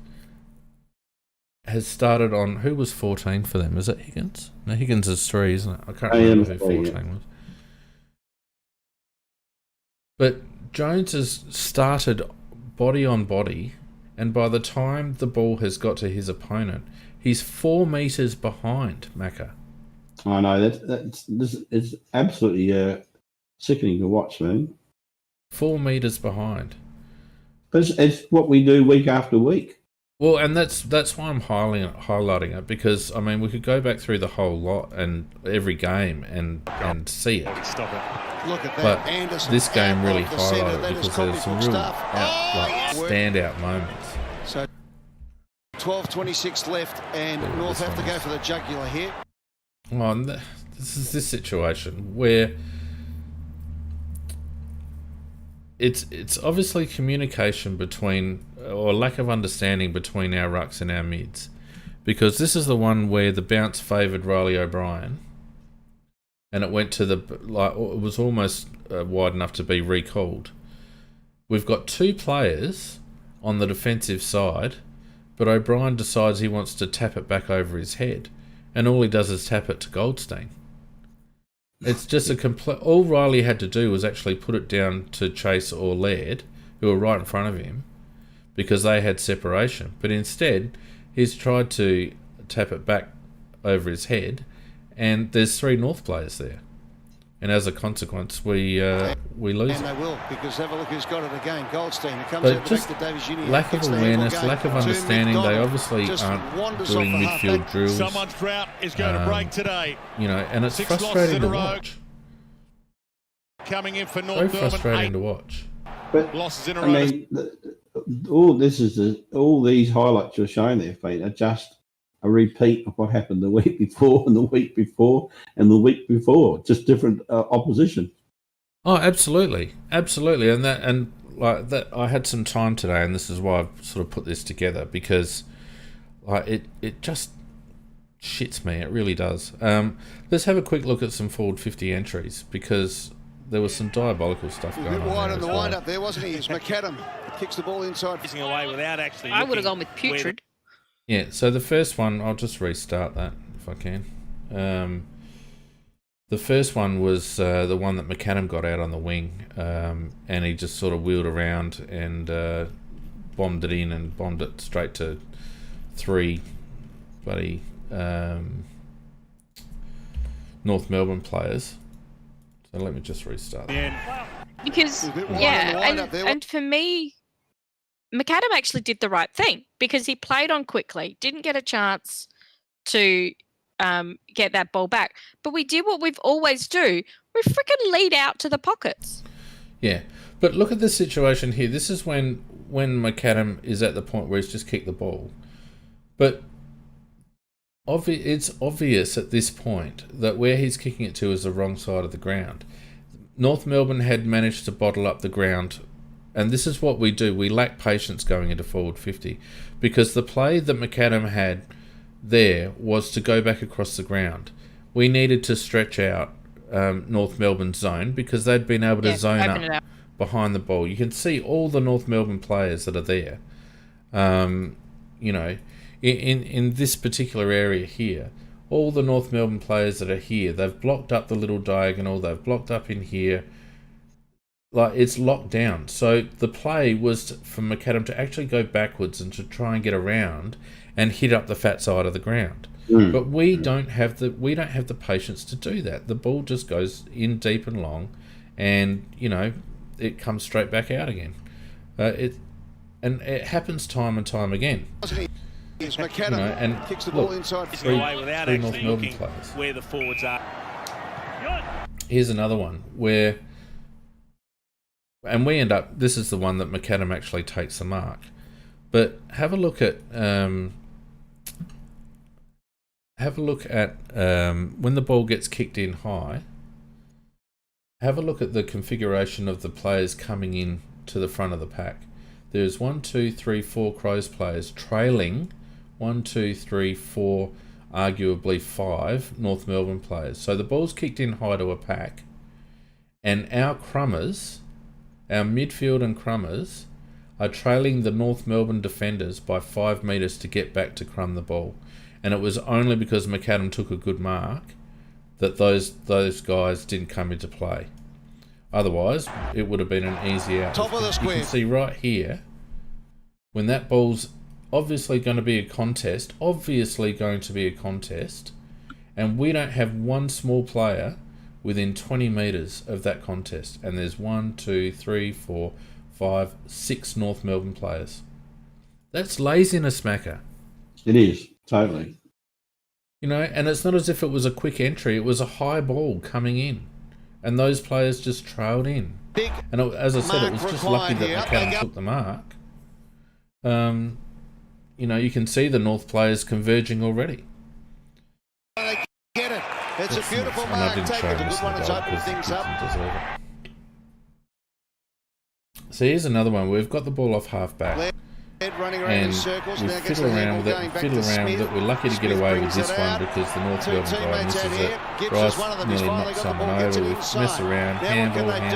has started on, who was 14 for them? Is it Higgins? No, Higgins is 3, isn't it? I can't remember who 14 was. But Jones has started body on body, and by the time the ball has got to his opponent, he's 4 metres behind Macca. I know, it's absolutely sickening to watch, man. 4 metres behind. But it's what we do week after week. Well, and that's why I'm highlighting it, because, I mean, we could go back through the whole lot and every game and see it. Stop it. Look at that. But Anderson this game really highlighted it because there's some real standout moments. So 12:26 left, and North have to go for the jugular here. Oh, and this is this situation where it's obviously communication between, or lack of understanding between our rucks and our mids, because this is the one where the bounce favoured Riley O'Brien. And it went to it was almost wide enough to be recalled. We've got 2 players on the defensive side, but O'Brien decides he wants to tap it back over his head, and all he does is tap it to Goldstein. It's just a complete. All Riley had to do was actually put it down to Chase or Laird, who were right in front of him, because they had separation. But instead, he's tried to tap it back over his head. And there's 3 North players there, and as a consequence, we lose. And they will, because have a look who's got it again. Goldstein, who comes but out just back to Davies Union. Lack of awareness, lack of understanding. They obviously aren't doing midfield drills. Someone's drought is going to break today. You know, and it's frustrating to watch. Coming in for Very North frustrating to watch. But losses in a row. I mean, all these highlights you're showing there, Pete, are just a repeat of what happened the week before and the week before and the week before, just different opposition. Oh, absolutely, and like that, I had some time today, and this is why I've sort of put this together, because like it just shits me. It really does. Let's have a quick look at some forward 50 entries, because there was some diabolical stuff going on. Wide there on the well. wind up there, wasn't he? It's McAdam kicks the ball inside. Missing away without actually. I would have gone with putrid. Yeah. So the first one, I'll just restart that if I can. The first one was the one that McAdam got out on the wing, and he just sort of wheeled around and bombed it in and bombed it straight to three bloody North Melbourne players. So let me just restart that. Because, and for me, McAdam actually did the right thing, because he played on quickly, didn't get a chance to get that ball back. But we did what we've always do. We freaking lead out to the pockets. Yeah. But look at the situation here. This is when McAdam is at the point where he's just kicked the ball. But it's obvious at this point that where he's kicking it to is the wrong side of the ground. North Melbourne had managed to bottle up the ground, and this is what we do. We lack patience going into forward 50, because the play that McAdam had there was to go back across the ground. We needed to stretch out North Melbourne's zone, because they'd been able to zone up behind the ball. You can see all the North Melbourne players that are there. You know, in this particular area here, all the North Melbourne players that are here, they've blocked up the little diagonal, they've blocked up in here. Like, it's locked down. So the play was for McAdam to actually go backwards and to try and get around and hit up the fat side of the ground. But we don't have the patience to do that. The ball just goes in deep and long, and you know, it comes straight back out again. It happens time and time again. McAdam, you know, and kicks the look, ball inside. three North Melbourne players. Where the forwards are. Here's another one where, and we end up. This is the one that McAdam actually takes the mark. But have a look at when the ball gets kicked in high. Have a look at the configuration of the players coming in to the front of the pack. There's 1, 2, 3, 4 Crows players trailing 1, 2, 3, 4, arguably 5 North Melbourne players. So the ball's kicked in high to a pack, and our crummers, our midfield and crummers, are trailing the North Melbourne defenders by 5 metres to get back to crumb the ball. And it was only because McAdam took a good mark that those guys didn't come into play. Otherwise, it would have been an easy out. Top of the square. You can see right here, when that ball's obviously going to be a contest, and we don't have one small player within 20 metres of that contest. And there's 1, 2, 3, 4, 5, 6 North Melbourne players. That's laziness, Macca. It is, totally. You know, and it's not as if it was a quick entry. It was a high ball coming in, and those players just trailed in. And as I said, it was just lucky that McAdam took the mark. You know, you can see the North players converging already. They get it. It's a beautiful mark. Take it. A good one. It's opening things up. So here's another one. We've got the ball off half back. Running around in circles. We fiddle around with it. We're lucky to get away with this one because the North Melbourne guy misses it. Bryce nearly knocks someone over. We mess around, handle. And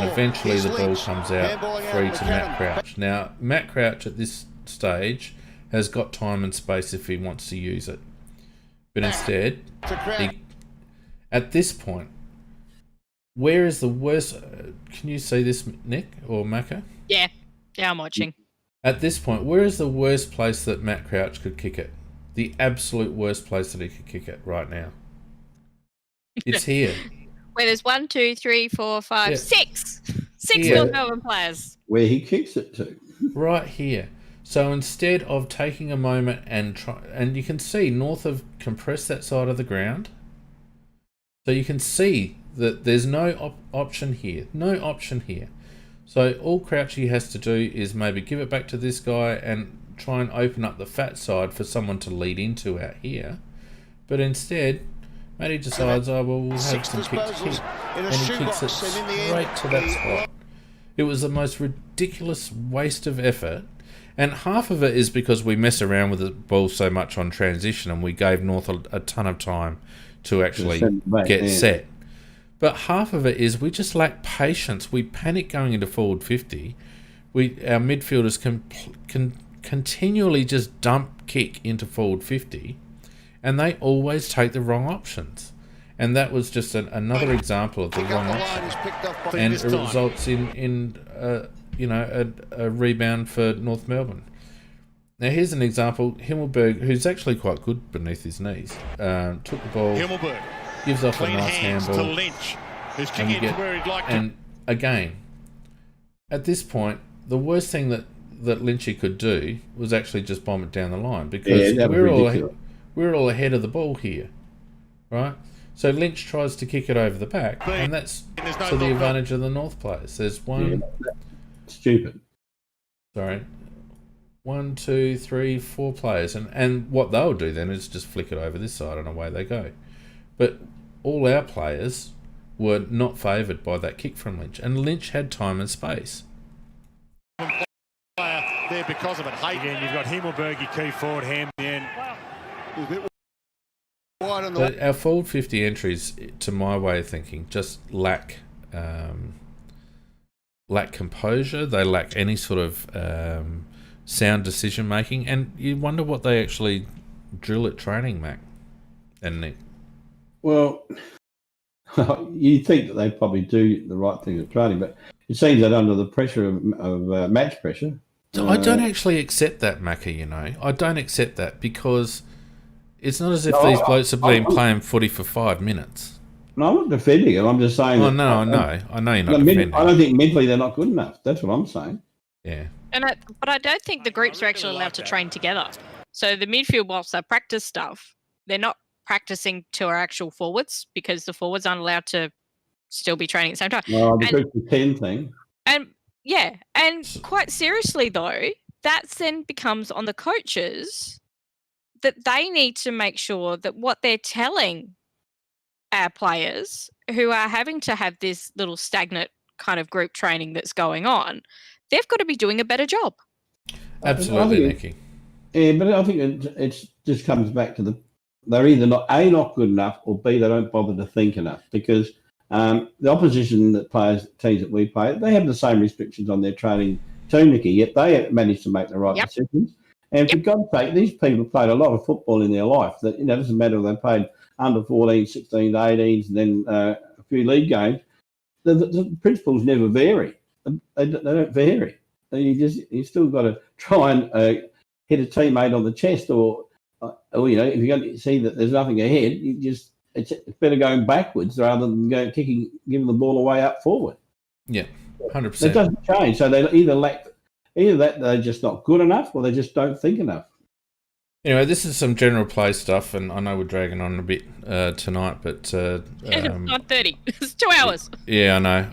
eventually the ball comes out free to Matt Crouch. Now, Matt Crouch at this stage has got time and space if he wants to use it. But instead, at this point, where is the worst? Can you see this, Nick or Macca? Yeah, I'm watching. At this point, where is the worst place that Matt Crouch could kick it? The absolute worst place that he could kick it right now. It's here. Where there's 1, 2, 3, 4, 5, 6 North Melbourne players. Where he kicks it to. Right here. So instead of taking a moment and and you can see North have compressed that side of the ground. So you can see that there's no option here. No option here. So all Crouchy has to do is maybe give it back to this guy and try and open up the fat side for someone to lead into out here. But instead, Matty decides, we'll have some kicked here. And he kicks it straight to that spot. It was the most ridiculous waste of effort. And half of it is because we mess around with the ball so much on transition and we gave North a ton of time to actually get set. But half of it is we just lack patience. We panic going into forward 50. Our midfielders can continually just dump kick into forward 50, and they always take the wrong options. And that was just another example of the wrong option. And it results in a rebound for North Melbourne. Now here's an example. Himmelberg, who's actually quite good beneath his knees, took the ball, gives off a nice handball, to Lynch, who's kicking to where he'd like and again, at this point, the worst thing that Lynchy could do was actually just bomb it down the line, because we're all ahead of the ball here, right? So Lynch tries to kick it over the back, and that's to the advantage of the North players. There's one... Stupid. Sorry. 1, 2, 3, 4 players. And what they'll do then is just flick it over this side and away they go. But all our players were not favoured by that kick from Lynch. And Lynch had time and space. There because of it. Again, you've got Himmelberg, your key forward, Ham in the end. But our forward 50 entries, to my way of thinking, just lack composure. They lack any sort of sound decision making, and you wonder what they actually drill at training, Mac and Nick. Well, you think that they probably do the right thing at training, but it seems that under the pressure of match pressure. I don't actually accept that, Macca. You know, I don't accept that, because it's not as if these blokes have been playing footy for 5 minutes. No, I'm not defending it. I'm just saying. Oh no, I know you're not defending. I don't think mentally they're not good enough. That's what I'm saying. Yeah. But I don't think the groups are actually allowed to train together. So the midfield, whilst they practice stuff, they're not practicing to our actual forwards, because the forwards aren't allowed to still be training at the same time. Well, the group of 10 thing. And quite seriously though, that then becomes on the coaches that they need to make sure that what they're telling our players who are having to have this little stagnant kind of group training that's going on, they've got to be doing a better job. Absolutely, Nicky. Yeah, but I think it just comes back to they're either not good enough, or B, they don't bother to think enough, because the opposition teams that we play, they have the same restrictions on their training too, Nicky, yet they manage to make the right decisions. And for God's sake, these people played a lot of football in their life. That, it doesn't matter if they played under 14, 16, 18s, and then a few league games. The principles never vary. They don't vary. You still got to try and hit a teammate on the chest, or if you're going to see that there's nothing ahead, it's better going backwards rather than giving the ball away up forward. Yeah, 100%. It doesn't change. So they either that they're just not good enough, or they just don't think enough. Anyway, this is some general play stuff, and I know we're dragging on a bit tonight, but it's 9:30. It's 2 hours. Yeah, I know.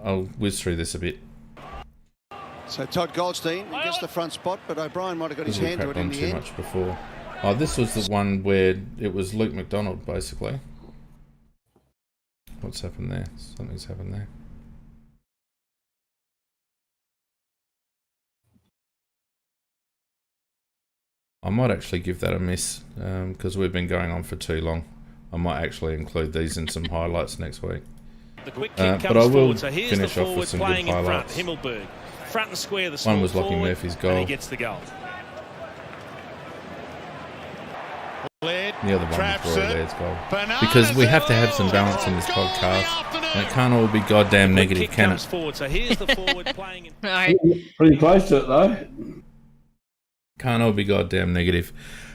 I'll whiz through this a bit. So Todd Goldstein gets the front spot, but O'Brien might have got his hand to it in the end. Much before. Oh, this was the one where it was Luke McDonald, basically. What's happened there? Something's happened there. I might actually give that a miss, because we've been going on for too long. I might actually include these in some highlights next week. The quick kick but I will forward, so here's finish the off with some good highlights. Himmelberg, front and square, the one was Lockie Murphy's goal. And he gets the goal. The other one was Roy Laird's goal. Because we have to have some balance in this podcast, and it can't all be goddamn negative, can it? Forward, so here's the forward playing. Pretty close to it though. Can't all be goddamn negative.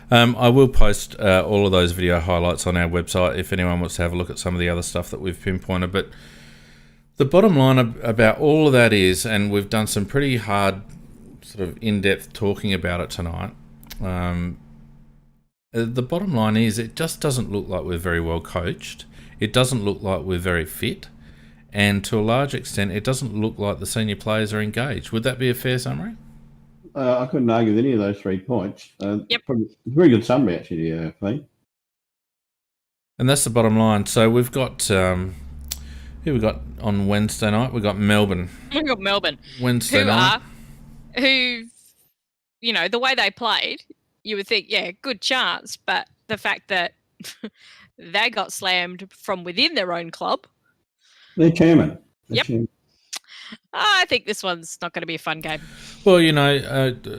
I will post all of those video highlights on our website if anyone wants to have a look at some of the other stuff that we've pinpointed. But the bottom line about all of that is, and we've done some pretty hard sort of in-depth talking about it tonight, the bottom line is it just doesn't look like we're very well coached. It doesn't look like we're very fit. and to a large extent, it doesn't look like the senior players are engaged. Would that be a fair summary? I couldn't argue with any of those 3 points. Yep. Very good summary, actually, Fee. And that's the bottom line. So we've got who we got on Wednesday night? We got Melbourne. We got Melbourne. Wednesday night. Who, the way they played, you would think, yeah, good chance. But the fact that they got slammed from within their own club. Their chairman. Yep. I think this one's not going to be a fun game. Well,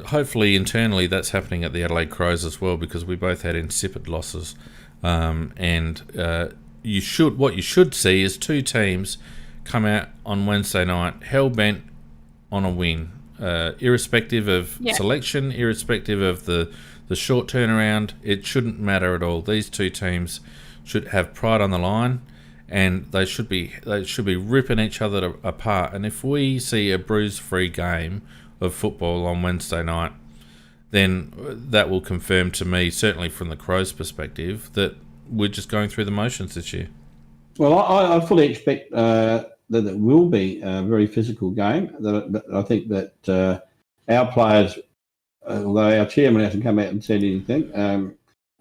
hopefully internally that's happening at the Adelaide Crows as well, because we both had insipid losses. And what you should see is 2 teams come out on Wednesday night hell-bent on a win, irrespective of selection, irrespective of the short turnaround. It shouldn't matter at all. These 2 teams should have pride on the line, and they should be ripping each other apart. And if we see a bruise-free game of football on Wednesday night, then that will confirm to me, certainly from the Crows' perspective, that we're just going through the motions this year. Well, I fully expect that it will be a very physical game. But I think that our players, although our chairman hasn't come out and said anything,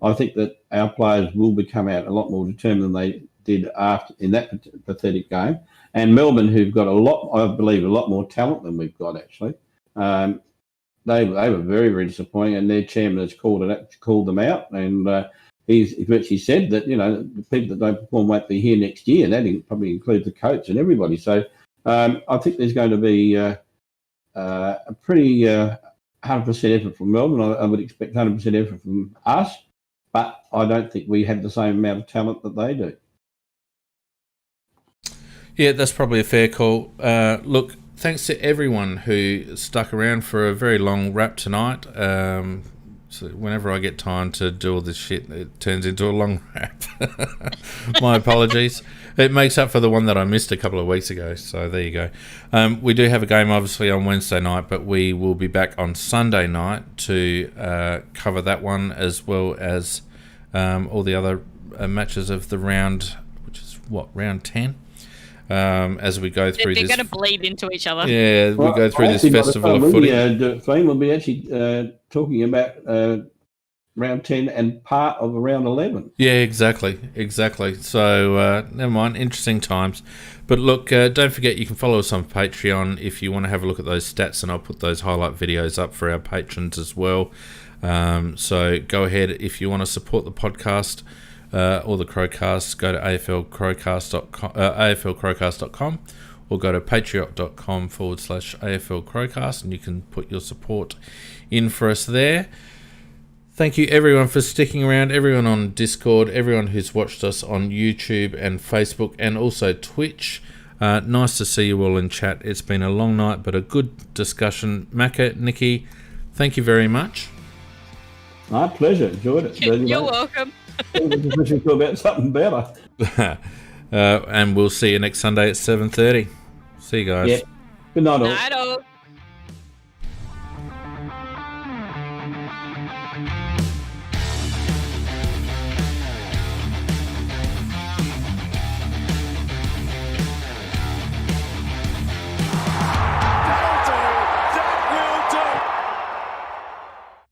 I think that our players will come out a lot more determined than they did in that pathetic game. And Melbourne, who've got a lot more talent than we've got, actually. They were very, very disappointing, and their chairman has called them out, and he's virtually said that the people that don't perform won't be here next year, and that probably includes the coach and everybody. So I think there's going to be a pretty 100% effort from Melbourne. I would expect 100% effort from us, but I don't think we have the same amount of talent that they do. Yeah, that's probably a fair call. Look, thanks to everyone who stuck around for a very long wrap tonight. So whenever I get time to do all this shit, it turns into a long wrap. My apologies. It makes up for the one that I missed a couple of weeks ago. So there you go. We do have a game, obviously, on Wednesday night, but we will be back on Sunday night to cover that one, as well as all the other matches of the round, which is round 10? As we go through they're going to bleed into each other. Yeah, we go through this festival of footy. We'll be actually talking about round 10 and part of round 11. Yeah, exactly. So, never mind, interesting times. But look, don't forget you can follow us on Patreon if you want to have a look at those stats, and I'll put those highlight videos up for our patrons as well. So go ahead if you want to support the podcast. Or the CrowCast, go to aflcrowcast.com or go to patreon.com/AFLCrowcast, and you can put your support in for us there. Thank you everyone for sticking around, everyone on Discord, everyone who's watched us on YouTube and Facebook and also Twitch. Nice to see you all in chat. It's been a long night, but a good discussion. Macca, Nikki, thank you very much. My pleasure. Enjoyed it. You're welcome. Wishing to about something better. And we'll see you next Sunday at 7:30. See you guys. Yeah. Good night all. Night all.